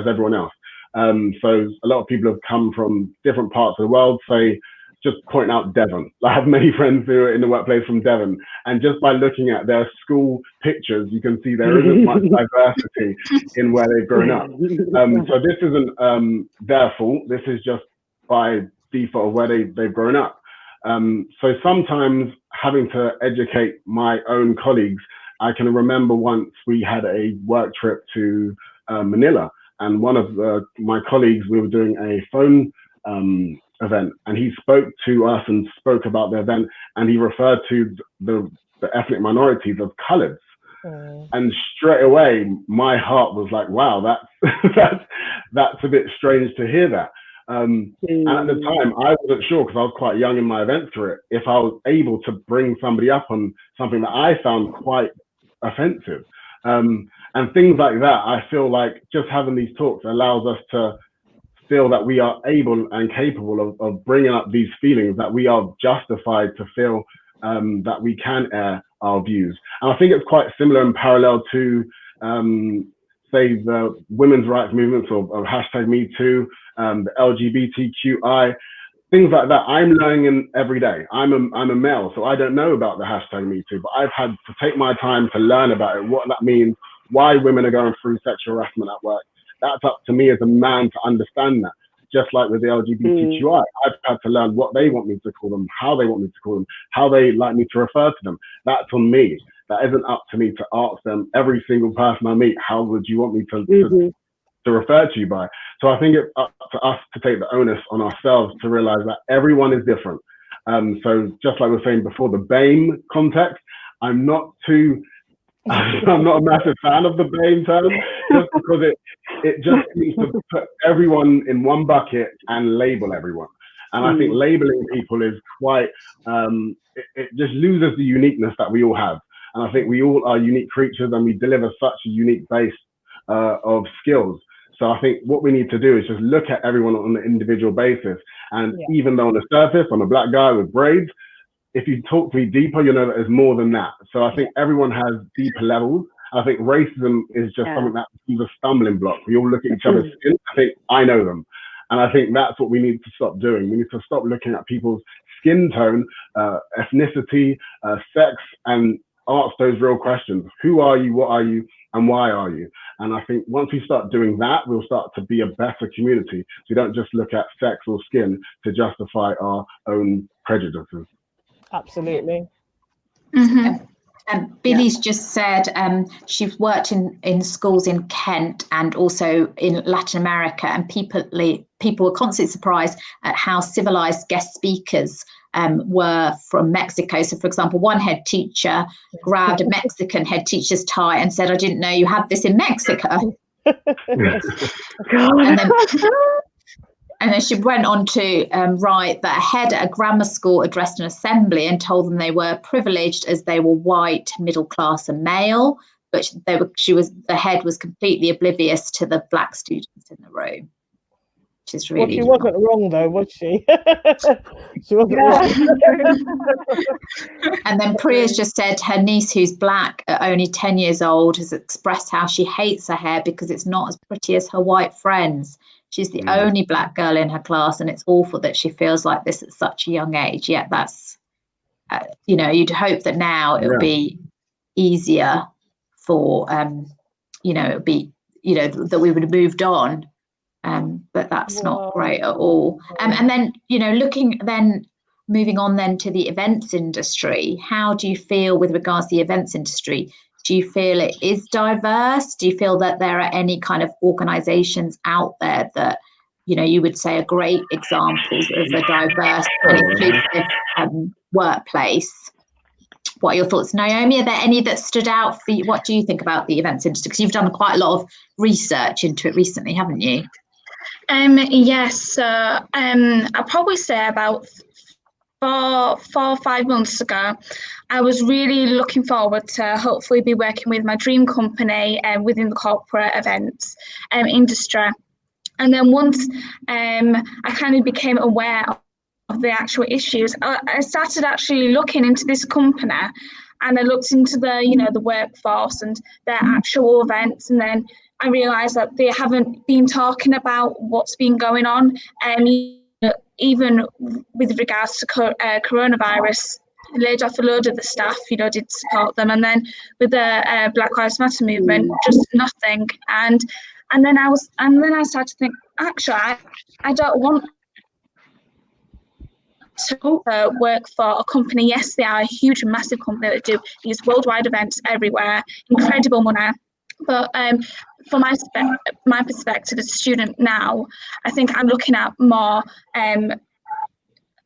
everyone else. So a lot of people have come from different parts of the world, say, just point out Devon. I have many friends who are in the workplace from Devon, and just by looking at their school pictures, you can see there isn't much diversity in where they've grown up. So this isn't their fault. This is just by default of where they've grown up. So sometimes having to educate my own colleagues, I can remember once we had a work trip to Manila, and one of my colleagues, we were doing a phone event, and he spoke to us and spoke about the event, and he referred to the ethnic minorities as coloreds. And straight away, my heart was like, wow, that's a bit strange to hear that. And at the time, I wasn't sure, because I was quite young in my event career, if I was able to bring somebody up on something that I found quite offensive. And things like that, I feel like just having these talks allows us to feel that we are able and capable of bringing up these feelings, that we are justified to feel that we can air our views. And I think it's quite similar and parallel to, say, the women's rights movements or hashtag Me Too, the LGBTQI, things like that. I'm learning every day. I'm a male, so I don't know about the hashtag Me Too, but I've had to take my time to learn about it, what that means, why women are going through sexual harassment at work. That's up to me as a man to understand that. Just like with the LGBTQI, I've had to learn what they want me to call them, how they want me to call them, how they like me to refer to them. That's on me. That isn't up to me to ask them, every single person I meet, how would you want me to refer to you by? So I think it's up to us to take the onus on ourselves to realize that everyone is different. So just like we were saying before, the BAME context, I'm not a massive fan of the BAME term, just because it just seems to put everyone in one bucket and label everyone. And I think labeling people is quite, it just loses the uniqueness that we all have. And I think we all are unique creatures, and we deliver such a unique base of skills. So I think what we need to do is just look at everyone on an individual basis. And even though on the surface, I'm a black guy with braids, if you talk to me deeper, you know that there's more than that. So I think everyone has deeper levels. I think racism is just something that is a stumbling block. We all look at each other's skin. I think I know them. And I think that's what we need to stop doing. We need to stop looking at people's skin tone, ethnicity, sex, and ask those real questions. Who are you? What are you? And why are you? And I think once we start doing that, we'll start to be a better community. So we don't just look at sex or skin to justify our own prejudices. Absolutely. Billy's just said she's worked in schools in Kent and also in Latin America, and people were constantly surprised at how civilized guest speakers were from Mexico. So, for example, one head teacher grabbed a Mexican head teacher's tie and said, "I didn't know you had this in Mexico." And then she went on to write that a head at a grammar school addressed an assembly and told them they were privileged as they were white, middle class and male, but the head was completely oblivious to the black students in the room. Which is really she wasn't wrong though, was she? She wasn't wrong. And then Priya's just said her niece, who's black at only 10 years old, has expressed how she hates her hair because it's not as pretty as her white friends. She's the only black girl in her class, and it's awful that she feels like this at such a young age. Yet that's, you'd hope that now it'll be easier for, it would be, that we would have moved on. But that's not great at all. And then, moving on then to the events industry, how do you feel with regards to the events industry? Do you feel it is diverse? Do you feel that there are any kind of organisations out there that, you know, you would say are great examples of a diverse and inclusive workplace? What are your thoughts, Naomi? Are there any that stood out for you? What do you think about the events industry? Because you've done quite a lot of research into it recently, haven't you? Yes, I'd probably say about 4 or 5 months ago, I was really looking forward to hopefully be working with my dream company within the corporate events industry. And then once I kind of became aware of the actual issues, I started actually looking into this company, and I looked into the, you know, the workforce and their actual events, and then I realised that they haven't been talking about what's been going on, even with regards to coronavirus. Laid off a load of the staff, you know, did support them, and then with the Black Lives Matter movement, just nothing. And then I started to think, actually, I don't want to work for a company. Yes, they are a huge, massive company that do these worldwide events everywhere, incredible money. But from my perspective as a student now, I think I'm looking at more.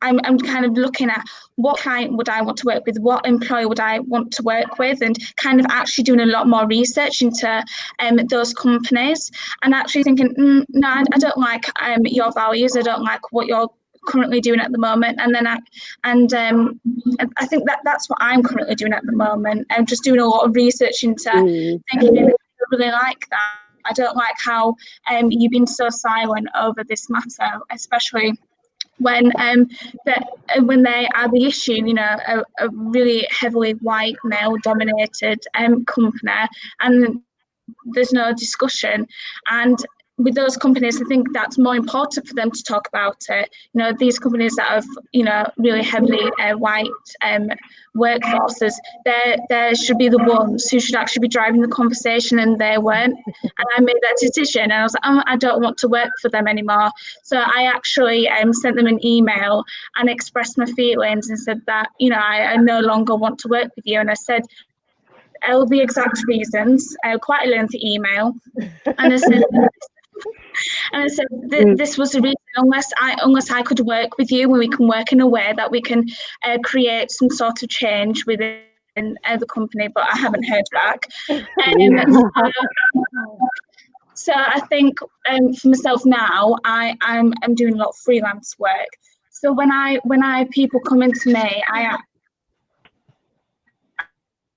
I'm kind of looking at what client would I want to work with, what employer would I want to work with, and kind of actually doing a lot more research into those companies, and actually thinking, no, I don't like your values, I don't like what you're currently doing at the moment. And then I think that's what I'm currently doing at the moment. I'm just doing a lot of research into thinking, I really like that. I don't like how you've been so silent over this matter, especially when they are the issue, you know, a really heavily white male dominated company, and there's no discussion. And with those companies, I think that's more important for them to talk about it. You know, these companies that have, you know, really heavily white workforces, they should be the ones who should actually be driving the conversation, and they weren't. And I made that decision, and I was like, I don't want to work for them anymore. So I actually sent them an email and expressed my feelings and said that, you know, I no longer want to work with you. And I said all the exact reasons, quite a lengthy email. And I said, this was the reason, unless I could work with you, and we can work in a way that we can create some sort of change within the company, but I haven't heard back. So I think for myself now, I'm doing a lot of freelance work. So when people come into me,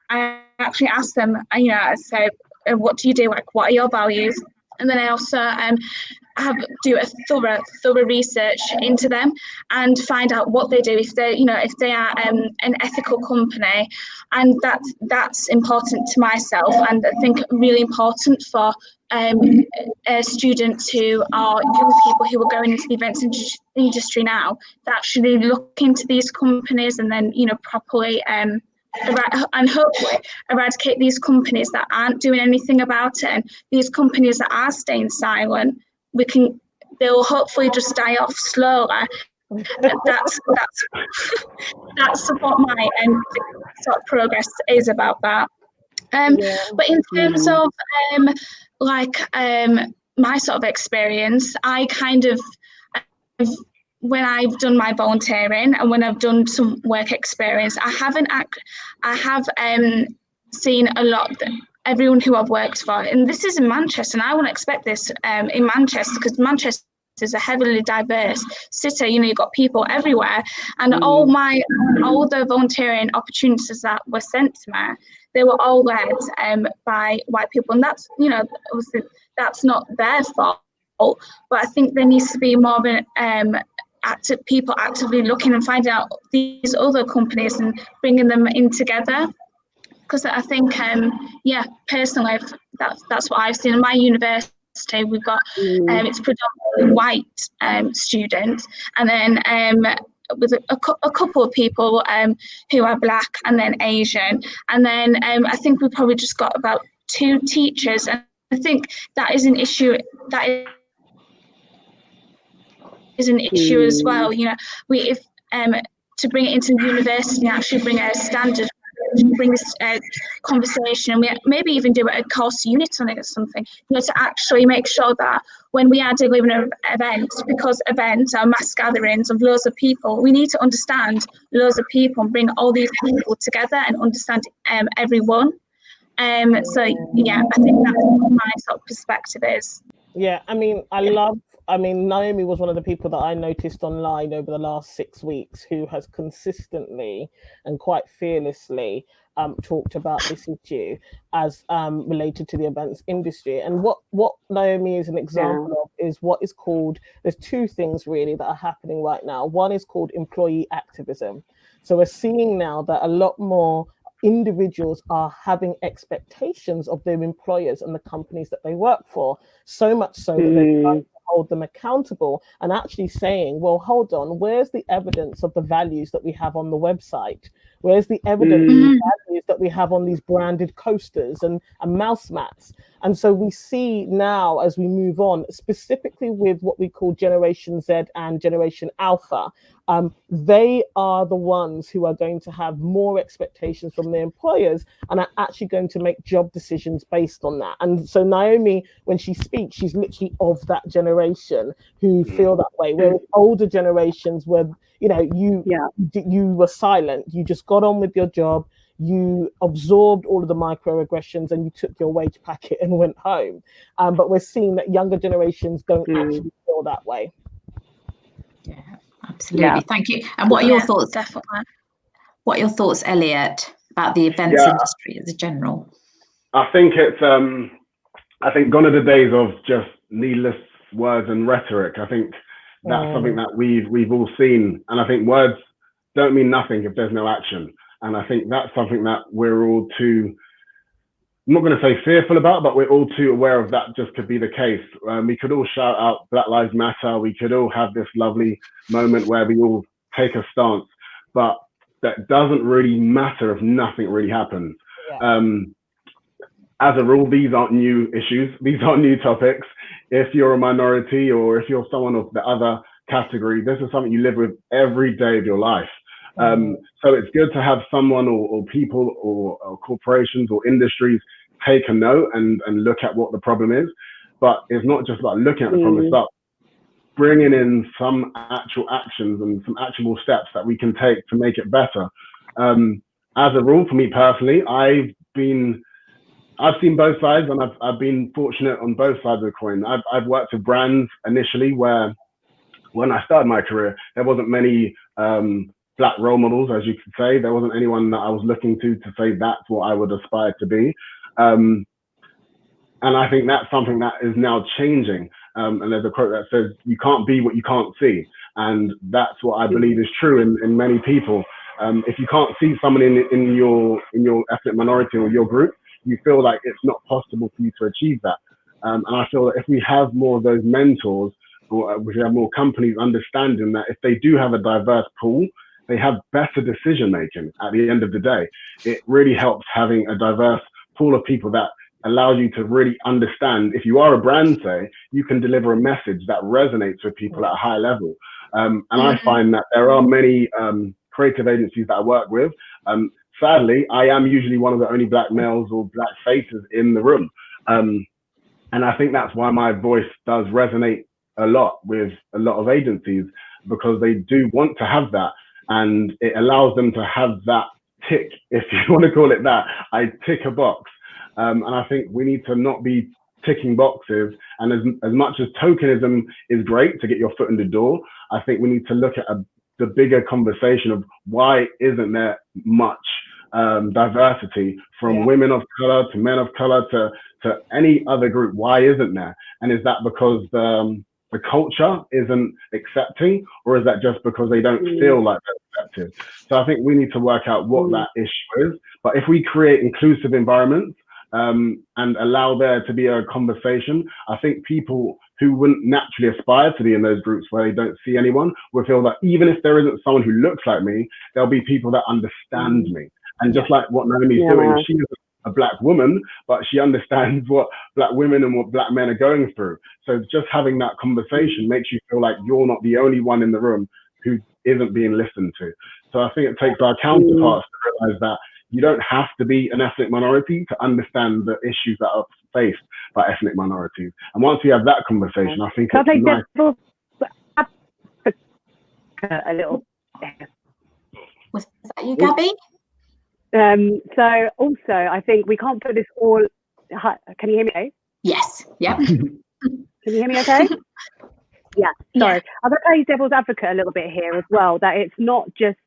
I actually ask them, you know, I say, what do you do? Like, what are your values? And then I also do a thorough research into them and find out what they do, if they are an ethical company, and that's important to myself, and I think really important for students who are young people who are going into the events industry now, that actually look into these companies and then, you know, properly and hopefully eradicate these companies that aren't doing anything about it, and these companies that are staying silent, they'll hopefully just die off slowly. That's what my sort of progress is about that. But in terms of my sort of experience, I kind of, when I've done my volunteering and when I've done some work experience, I have seen a lot that everyone who I've worked for, and this is in Manchester, and I wouldn't expect this in Manchester, because Manchester is a heavily diverse city. You know, you've got people everywhere, and all the volunteering opportunities that were sent to me, they were all led by white people, and that's, you know, obviously that's not their fault, but I think there needs to be more of an people actively looking and finding out these other companies and bringing them in together. Because I think, personally, that's what I've seen in my university. We've got it's predominantly white students, and then with a couple of people who are black, and then Asian, and then I think we've probably just got about 2 teachers, and I think that is an issue. That is an issue as well. You know, if to bring it into the university and actually bring a standard bring this conversation, and we maybe even do a course unit on it or something, to actually make sure that when we are delivering events, because events are mass gatherings of loads of people, we need to understand loads of people and bring all these people together and understand everyone. So yeah, I think that's what my sort of perspective is. Yeah, I mean, Naomi was one of the people that I noticed online over the last 6 weeks who has consistently and quite fearlessly talked about this issue as related to the events industry. And what Naomi is an example of is what is called, there's two things really that are happening right now. One is called employee activism. So we're seeing now that a lot more individuals are having expectations of their employers and the companies that they work for, so much so that they're trying to hold them accountable and actually saying, well, hold on, where's the evidence of the values that we have on the website? Where's the evidence of the values that we have on these branded coasters and mouse mats? And so we see now, as we move on, specifically with what we call Generation Z and Generation Alpha, they are the ones who are going to have more expectations from their employers and are actually going to make job decisions based on that. And so Naomi, when she speaks, she's literally of that generation who feel that way, whereas older generations were, you were silent, you just got on with your job, you absorbed all of the microaggressions and you took your wage packet and went home. But we're seeing that younger generations don't actually feel that way. Yeah, absolutely. Thank you. And what are your thoughts? Definitely. What are your thoughts, Elliot, about the events industry as a general? I think it's I think gone are the days of just needless words and rhetoric. I think that's something that we've all seen, and I think words don't mean nothing if there's no action. And I think that's something that we're all too, I'm not going to say fearful about, but we're all too aware of that just could be the case. We could all shout out Black Lives Matter. We could all have this lovely moment where we all take a stance, but that doesn't really matter if nothing really happens. Yeah. As a rule, these aren't new issues. These aren't new topics. If you're a minority or if you're someone of the other category, this is something you live with every day of your life. So it's good to have someone or people or corporations or industries take a note and look at what the problem is. But it's not just about looking at the problem, it's about bringing in some actual actions and some actionable steps that we can take to make it better. As a rule, for me personally, I've seen both sides, and I've been fortunate on both sides of the coin. I've worked with brands initially where, when I started my career, there wasn't many Black role models, as you could say. There wasn't anyone that I was looking to say that's what I would aspire to be. And I think that's something that is now changing. And there's a quote that says, "You can't be what you can't see." And that's what I believe is true in many people. If you can't see someone in your ethnic minority or your group, you feel like it's not possible for you to achieve that. And I feel that if we have more of those mentors, or we have more companies understanding that if they do have a diverse pool, they have better decision making at the end of the day. It really helps having a diverse pool of people that allows you to really understand. If you are a brand, say, you can deliver a message that resonates with people at a high level. And I find that there are many creative agencies that I work with. Sadly, I am usually one of the only Black males or Black faces in the room. And I think that's why my voice does resonate a lot with a lot of agencies, because they do want to have that. And it allows them to have that tick, if you want to call it that. I tick a box. And I think we need to not be ticking boxes. And as much as tokenism is great to get your foot in the door, I think we need to look at the bigger conversation of why isn't there much diversity from women of color to men of color to any other group? Why isn't there? And is that because the culture isn't accepting, or is that just because they don't feel like they're accepted? So I think we need to work out what that issue is. But if we create inclusive environments and allow there to be a conversation, I think people who wouldn't naturally aspire to be in those groups where they don't see anyone will feel that even if there isn't someone who looks like me, there'll be people that understand me. And just like what Naomi's doing, she is a Black woman, but she understands what Black women and what Black men are going through. So just having that conversation makes you feel like you're not the only one in the room who isn't being listened to. So I think it takes our counterparts to realize that you don't have to be an ethnic minority to understand the issues that are faced by ethnic minorities. And once you have that conversation, I think it's nice. A little. Was that you, Gabby? So also, I think we can't put this all. Can you hear me? Okay? Yes. Yep. Can you hear me? Okay. Yeah. Sorry. I'm going to play devil's advocate a little bit here as well. That it's not just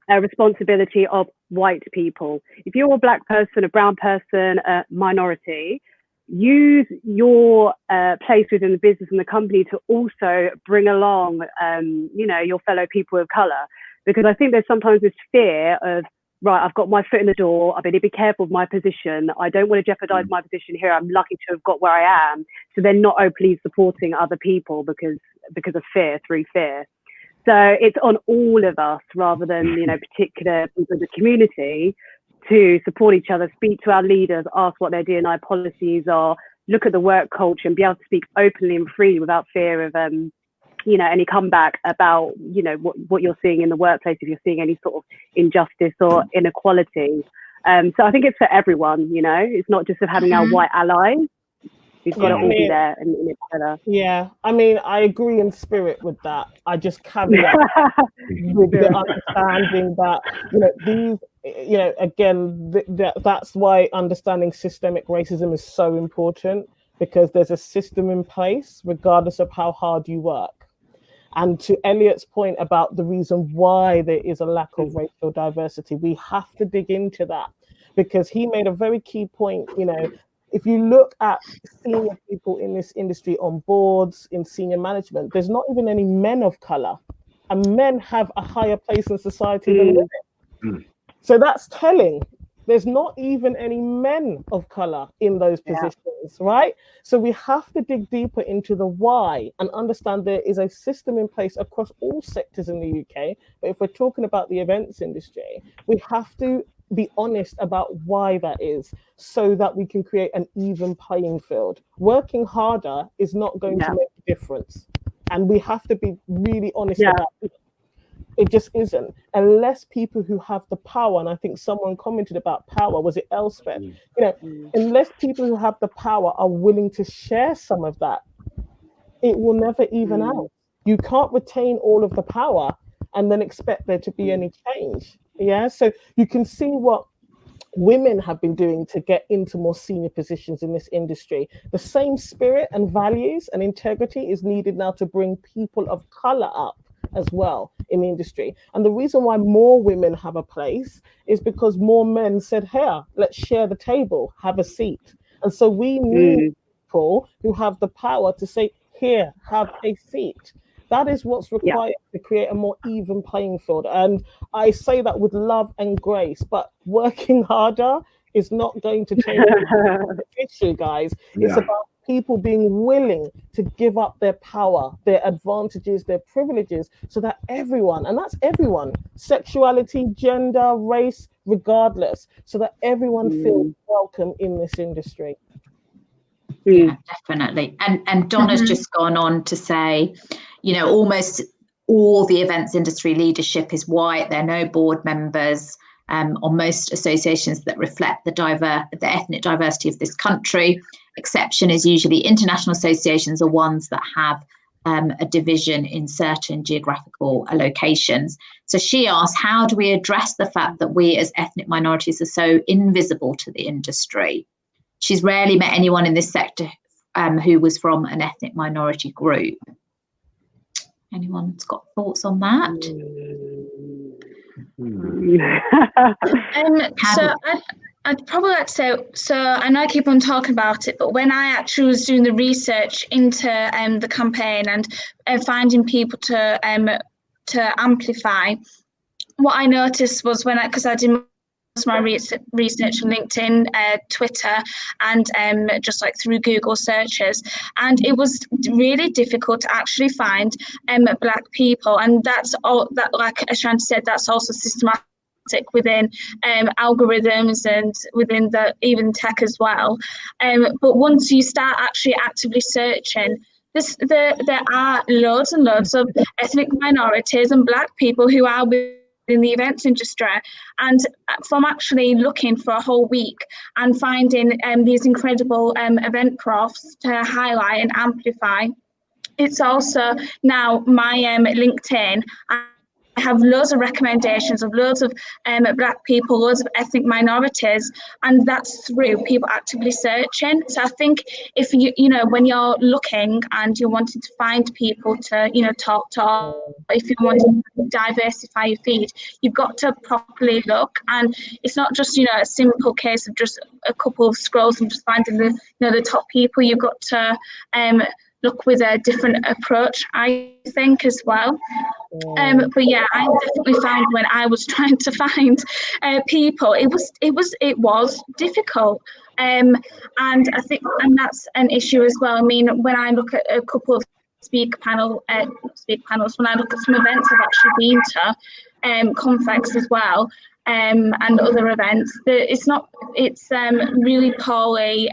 a responsibility of white people. If you're a black person, a brown person, a minority, use your place within the business and the company to also bring along, your fellow people of colour. Because I think there's sometimes this fear of, right, I've got my foot in the door, I better be careful of my position, I don't want to jeopardise my position here, I'm lucky to have got where I am. So they're not openly supporting other people because of fear, through fear. So it's on all of us, rather than, particular people in the community, to support each other, speak to our leaders, ask what their D&I policies are, look at the work culture and be able to speak openly and freely without fear of, any comeback about, what you're seeing in the workplace, if you're seeing any sort of injustice or inequality. So I think it's for everyone, it's not just of having our white allies. We've got to all be there and in it together. Yeah, I mean, I agree in spirit with that. I just caveat with the understanding that, that's why understanding systemic racism is so important, because there's a system in place regardless of how hard you work. And to Elliot's point about the reason why there is a lack of racial diversity, we have to dig into that, because he made a very key point. If you look at senior people in this industry on boards, in senior management, there's not even any men of color, and men have a higher place in society than women. So that's telling. There's not even any men of color in those positions, right? So we have to dig deeper into the why and understand there is a system in place across all sectors in the UK. But if we're talking about the events industry, we have to be honest about why that is, so that we can create an even playing field. Working harder is not going to make a difference. And we have to be really honest about it. It just isn't, unless people who have the power, and I think someone commented about power, was it Elspeth? Unless people who have the power are willing to share some of that, it will never even out. You can't retain all of the power and then expect there to be any change. Yeah, so you can see what women have been doing to get into more senior positions in this industry. The same spirit and values and integrity is needed now to bring people of color up as well in the industry. And the reason why more women have a place is because more men said, here, let's share the table, have a seat. And so we need people who have the power to say, here, have a seat. That is what's required to create a more even playing field. And I say that with love and grace, but working harder is not going to change the issue, guys. It's about people being willing to give up their power, their advantages, their privileges, so that everyone, and that's everyone, sexuality, gender, race, regardless, so that everyone feels welcome in this industry. Yeah, definitely. And Donna's just gone on to say, almost all the events industry leadership is white. There are no board members on most associations that reflect the ethnic diversity of this country. Exception is usually international associations or ones that have a division in certain geographical locations. So she asked, how do we address the fact that we as ethnic minorities are so invisible to the industry? She's rarely met anyone in this sector who was from an ethnic minority group. Anyone's got thoughts on that? So I'd probably like to say, so I know I keep on talking about it, but when I actually was doing the research into the campaign and finding people to amplify, what I noticed was because I did my research on LinkedIn, Twitter, and just like through Google searches, and it was really difficult to actually find Black people, and that's all that, like Shanthi said, that's also systematic within algorithms and within even tech as well. But once you start actually actively searching, there are loads and loads of ethnic minorities and Black people who are in the events industry, and from actually looking for a whole week and finding these incredible event profs to highlight and amplify. It's also now my LinkedIn. I have loads of recommendations of loads of Black people, loads of ethnic minorities, and that's through people actively searching. So I think if you know, when you're looking and you're wanting to find people to, you know, talk to, or if you want to diversify your feed, you've got to properly look. And it's not just, you know, a simple case of just a couple of scrolls and just finding the, you know, the top people. You've got to look with a different approach, I think, as well. But yeah, I definitely found when I was trying to find people, it was difficult, and I think, and that's an issue as well. I mean, when I look at a couple of speaker panels, when I look at some events I've actually been to, Confex as well, and other events, it's really poorly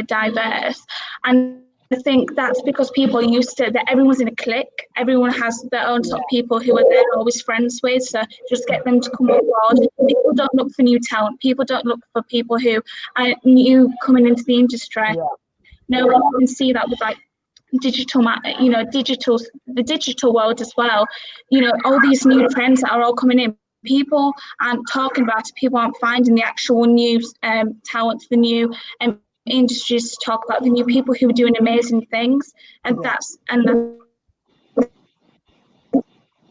diverse, and I think that's because people are used to that everyone's in a clique, everyone has their own sort of people who are they're always friends with, so just get them to come on board. People don't look for new talent, people don't look for people who are new coming into the industry. No, you can see that with like digital, you know, the digital world as well. You know, all these new trends that are all coming in, people aren't talking about it, people aren't finding the actual new talent, the new industries to talk about, the new people who are doing amazing things, and that's an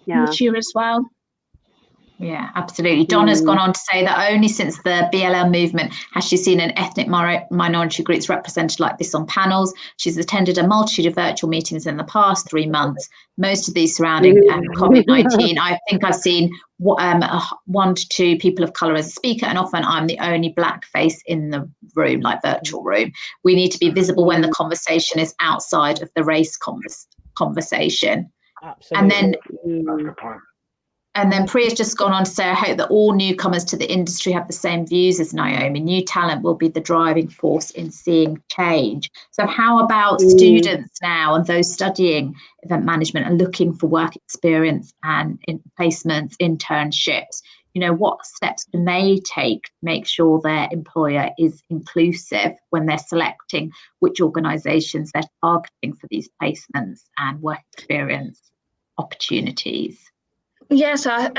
issue as well. Yeah, absolutely. Donna's gone on to say that only since the BLM movement has she seen an ethnic minority groups represented like this on panels. She's attended a multitude of virtual meetings in the past 3 months, most of these surrounding COVID-19. I think I've seen 1 to 2 people of colour as a speaker, and often I'm the only Black face in the room, like virtual room. We need to be visible when the conversation is outside of the race conversation. Absolutely. And then Priya's just gone on to say, I hope that all newcomers to the industry have the same views as Naomi. New talent will be the driving force in seeing change. So how about students now and those studying event management and looking for work experience and placements, internships? You know, what steps can they take to make sure their employer is inclusive when they're selecting which organisations they're targeting for these placements and work experience opportunities? Yes, I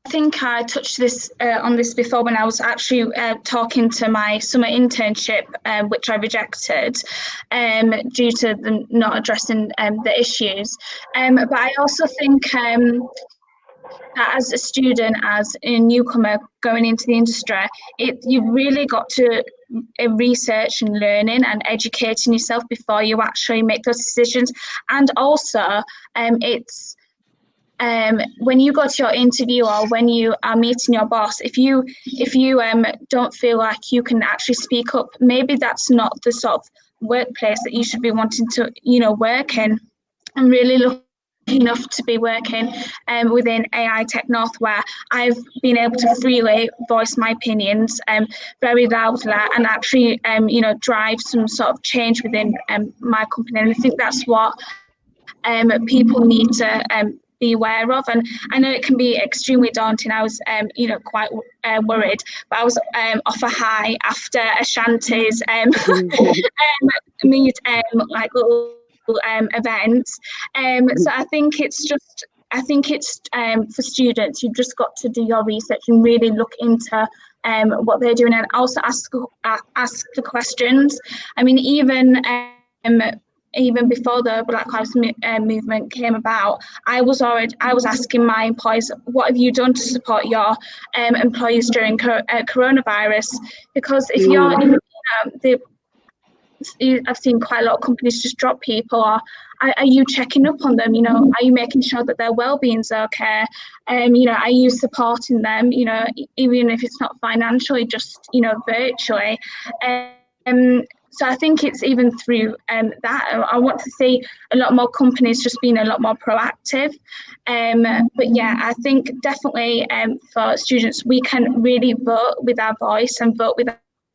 think I touched on this before when I was actually talking to my summer internship, which I rejected due to them not addressing the issues. But I also think that as a student, as a newcomer going into the industry, you've really got to research and learning and educating yourself before you actually make those decisions. And also, it's when you go to your interview or when you are meeting your boss, if you don't feel like you can actually speak up, maybe that's not the sort of workplace that you should be wanting to, you know, work in. I'm really lucky enough to be working within AI Tech North, where I've been able to freely voice my opinions very loudly and actually you know, drive some sort of change within my company. And I think that's what people need to be aware of. And I know it can be extremely daunting. I was you know, quite worried, but I was off a high after a Shanthis meet like little events. So I think it's for students, you've just got to do your research and really look into what they're doing, and also ask the questions. I mean, even before the Black Lives movement came about, I was asking my employees, what have you done to support your employees during coronavirus? Because if you're, you know, I've seen quite a lot of companies just drop people. Or are you checking up on them? You know, are you making sure that their well-being's okay? You know, are you supporting them? You know, even if it's not financially, just, you know, virtually. So I think it's even through that. I want to see a lot more companies just being a lot more proactive. But yeah, I think definitely for students, we can really vote with our voice and vote with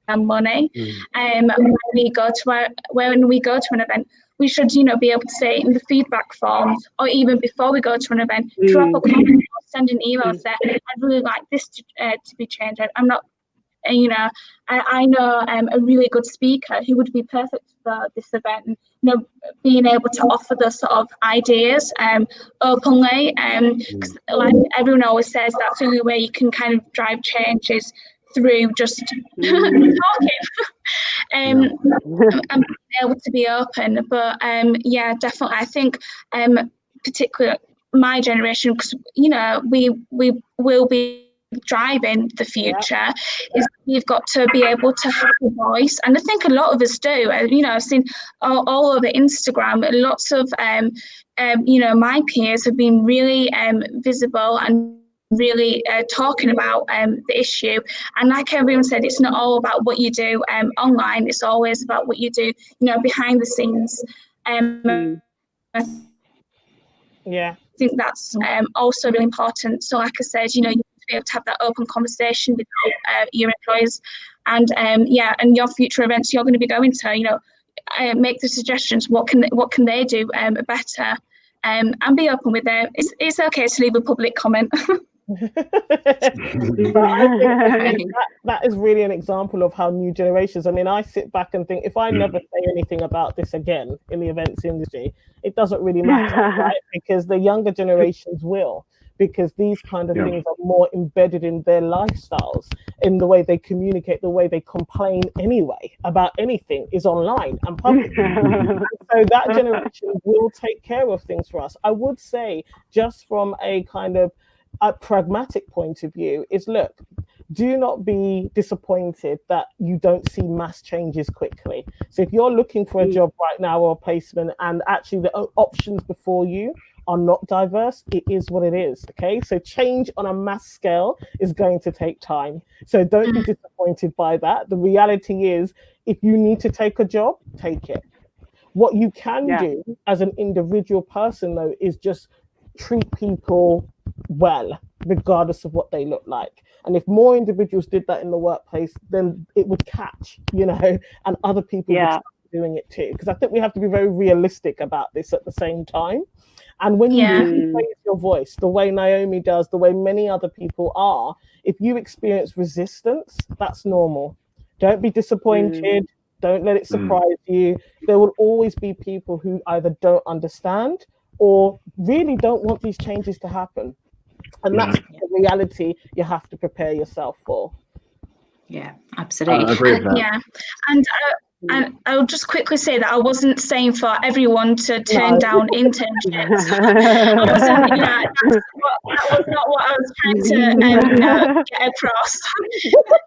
our money. When we go to an event, we should, you know, be able to say in the feedback forms, or even before we go to an event, drop a comment or send an email, say, I'd really like this to be changed. I'm not, you know, I know a really good speaker who would be perfect for this event, and, you know, being able to offer those sort of ideas openly, because like everyone always says, that's the only way you can kind of drive changes through just talking and being able to be open. But yeah, definitely, I think particularly my generation, because, you know, we will be driving the future, is we've got to be able to have a voice, and I think a lot of us do. You know, I've seen all over Instagram, lots of you know, my peers have been really visible and really talking about the issue. And like everyone said, it's not all about what you do online, it's always about what you do, you know, behind the scenes. Yeah, I think that's also really important. So like I said, you know, you need to be able to have that open conversation with your employers, and yeah, and your future events you're going to be going to, you know, make the suggestions. What can they do better, and be open with it. It's okay to leave a public comment. But I think that is really an example of how new generations. I mean, I sit back and think, if I never say anything about this again in the events industry, it doesn't really matter, right? Because the younger generations will, because these kind of things are more embedded in their lifestyles, in the way they communicate, the way they complain anyway about anything is online and public. And so that generation will take care of things for us. I would say, just from a kind of a pragmatic point of view, is, look, do not be disappointed that you don't see mass changes quickly. So if you're looking for a job right now or a placement, and actually the options before you are not diverse, it is what it is. Okay, so change on a mass scale is going to take time. So don't be disappointed by that. The reality is, if you need to take a job, take it. What you can do as an individual person, though, is just treat people well, regardless of what they look like. And if more individuals did that in the workplace, then it would catch, you know, and other people would start doing it too. Because I think we have to be very realistic about this at the same time. And when you raise your voice, the way Naomi does, the way many other people are, if you experience resistance, that's normal. Don't be disappointed. Don't let it surprise you. There will always be people who either don't understand or really don't want these changes to happen. And that's the reality you have to prepare yourself for. Yeah, absolutely. I agree with that. Yeah, and I'll just quickly say that I wasn't saying for everyone to turn down internships. I wasn't, you know, that was not what I was trying to you know, get across.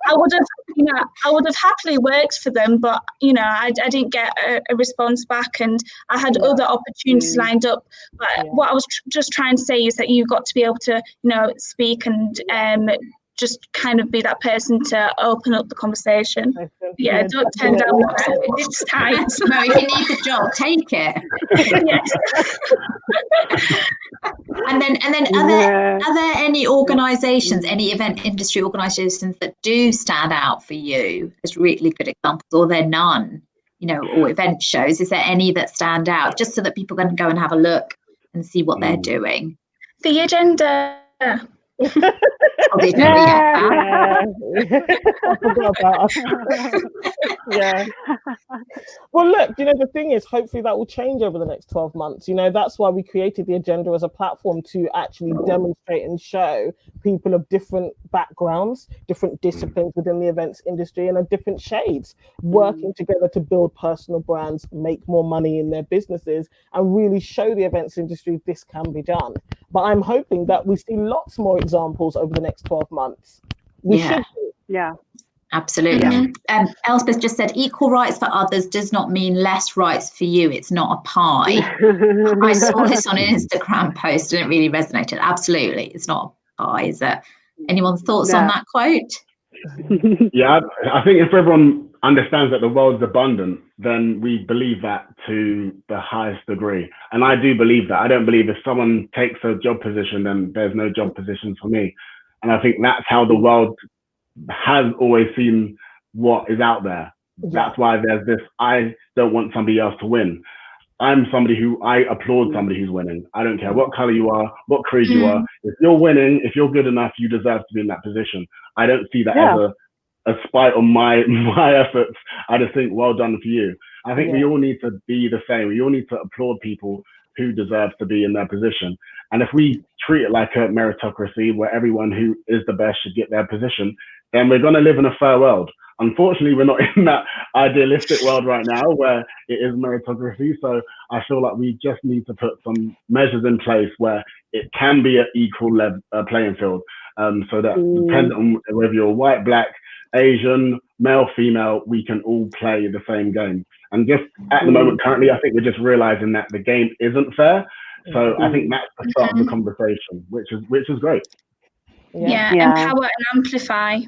I would have happily worked for them, but, you know, I didn't get a response back, and I had other opportunities lined up. But what I was just trying to say is that you've got to be able to, you know, speak and just kind of be that person to open up the conversation. Yeah, don't turn down it's tight. No, if you need the job, take it. Yes. And then are there any organisations, any event industry organisations that do stand out for you as really good examples, or they're none, you know, or event shows? Is there any that stand out, just so that people can go and have a look and see what they're doing? The agenda. Well, look, you know, the thing is, hopefully that will change over the next 12 months. You know, that's why we created the agenda as a platform, to actually demonstrate and show people of different backgrounds, different disciplines within the events industry, and of different shades working together to build personal brands, make more money in their businesses, and really show the events industry this can be done. But I'm hoping that we see lots more examples over the next 12 months. We should do. Yeah. Absolutely. Elspeth just said, equal rights for others does not mean less rights for you. It's not a pie. I saw this on an Instagram post and it really resonated. Absolutely. It's not a pie, is it? Anyone's thoughts on that quote? Yeah, I think if everyone understands that the world's abundant, then we believe that to the highest degree. And I do believe that. I don't believe if someone takes a job position, then there's no job position for me. And I think that's how the world has always seen what is out there. That's why there's this, I don't want somebody else to win. I'm somebody who I applaud somebody who's winning. I don't care what color you are, what creed you are. If you're winning, if you're good enough, you deserve to be in that position. I don't see that as a spite on my efforts. I just think, well done for you. I think we all need to be the same. We all need to applaud people who deserve to be in their position. And if we treat it like a meritocracy where everyone who is the best should get their position, then we're going to live in a fair world. Unfortunately, we're not in that idealistic world right now where it is meritocracy. So I feel like we just need to put some measures in place where it can be an equal playing field. So that depending on whether you're white, black, Asian, male, female, we can all play the same game. And just at the moment, currently, I think we're just realizing that the game isn't fair. So I think that's the start of the conversation, which is great. Empower and amplify.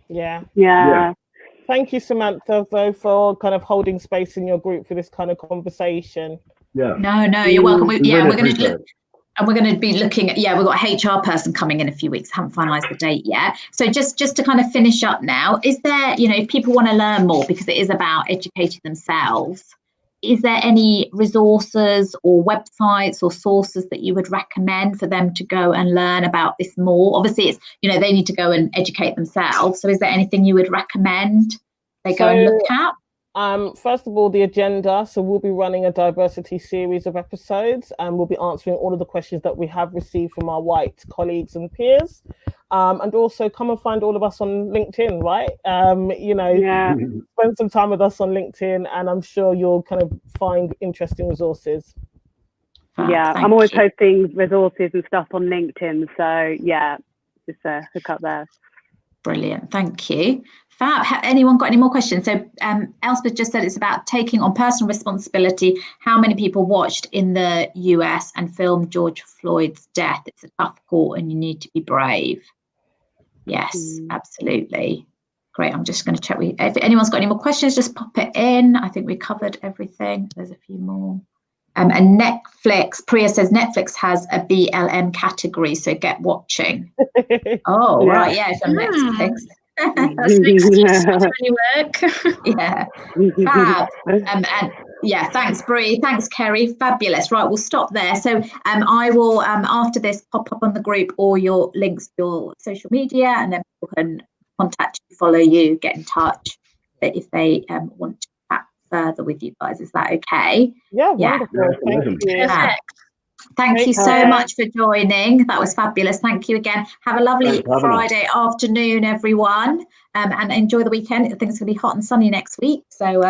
Yeah. Thank you, Samantha, though, for kind of holding space in your group for this kind of conversation. Yeah. No, you're welcome. We're going to And we're going to be looking at, we've got a HR person coming in a few weeks. Haven't finalised the date yet. So just to kind of finish up now, is there, if people want to learn more, because it is about educating themselves, is there any resources or websites or sources that you would recommend for them to go and learn about this more? Obviously, it's, they need to go and educate themselves. So is there anything you would recommend they go and look at? First of all, the agenda. So we'll be running a diversity series of episodes, and we'll be answering all of the questions that we have received from our white colleagues and peers. And also come and find all of us on LinkedIn, right? Spend some time with us on LinkedIn, and I'm sure you'll kind of find interesting resources. I'm always posting resources and stuff on LinkedIn. So just hook up there. Brilliant, thank you. Fab. Anyone got any more questions? So Elspeth just said it's about taking on personal responsibility. How many people watched in the US and filmed George Floyd's death? It's a tough call and you need to be brave. Yes, absolutely. Great. I'm just going to check. If anyone's got any more questions, just pop it in. I think we covered everything. There's a few more. And Netflix, Priya says Netflix has a BLM category, so get watching. Oh, right. Yeah, it's on Netflix. That's next work. Fab. And thanks Bree, thanks Kerry, fabulous. Right, we'll stop there. So I will after this pop up on the group all your links to your social media, and then people can contact you, follow you, get in touch if they want to chat further with you guys. Is that okay? Wonderful. Thank you. Perfect. Thank you so much for joining. That was fabulous. Thank you again. Have a lovely Friday afternoon, everyone, and enjoy the weekend. I think it's going to be hot and sunny next week. So,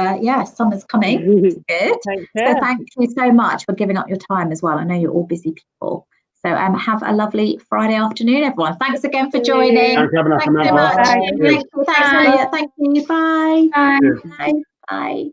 summer's coming. It's good. So thank you so much for giving up your time as well. I know you're all busy people. So have a lovely Friday afternoon, everyone. Thanks again for joining. Thanks so much. Thanks, Elliot. Thank you. Bye. Bye.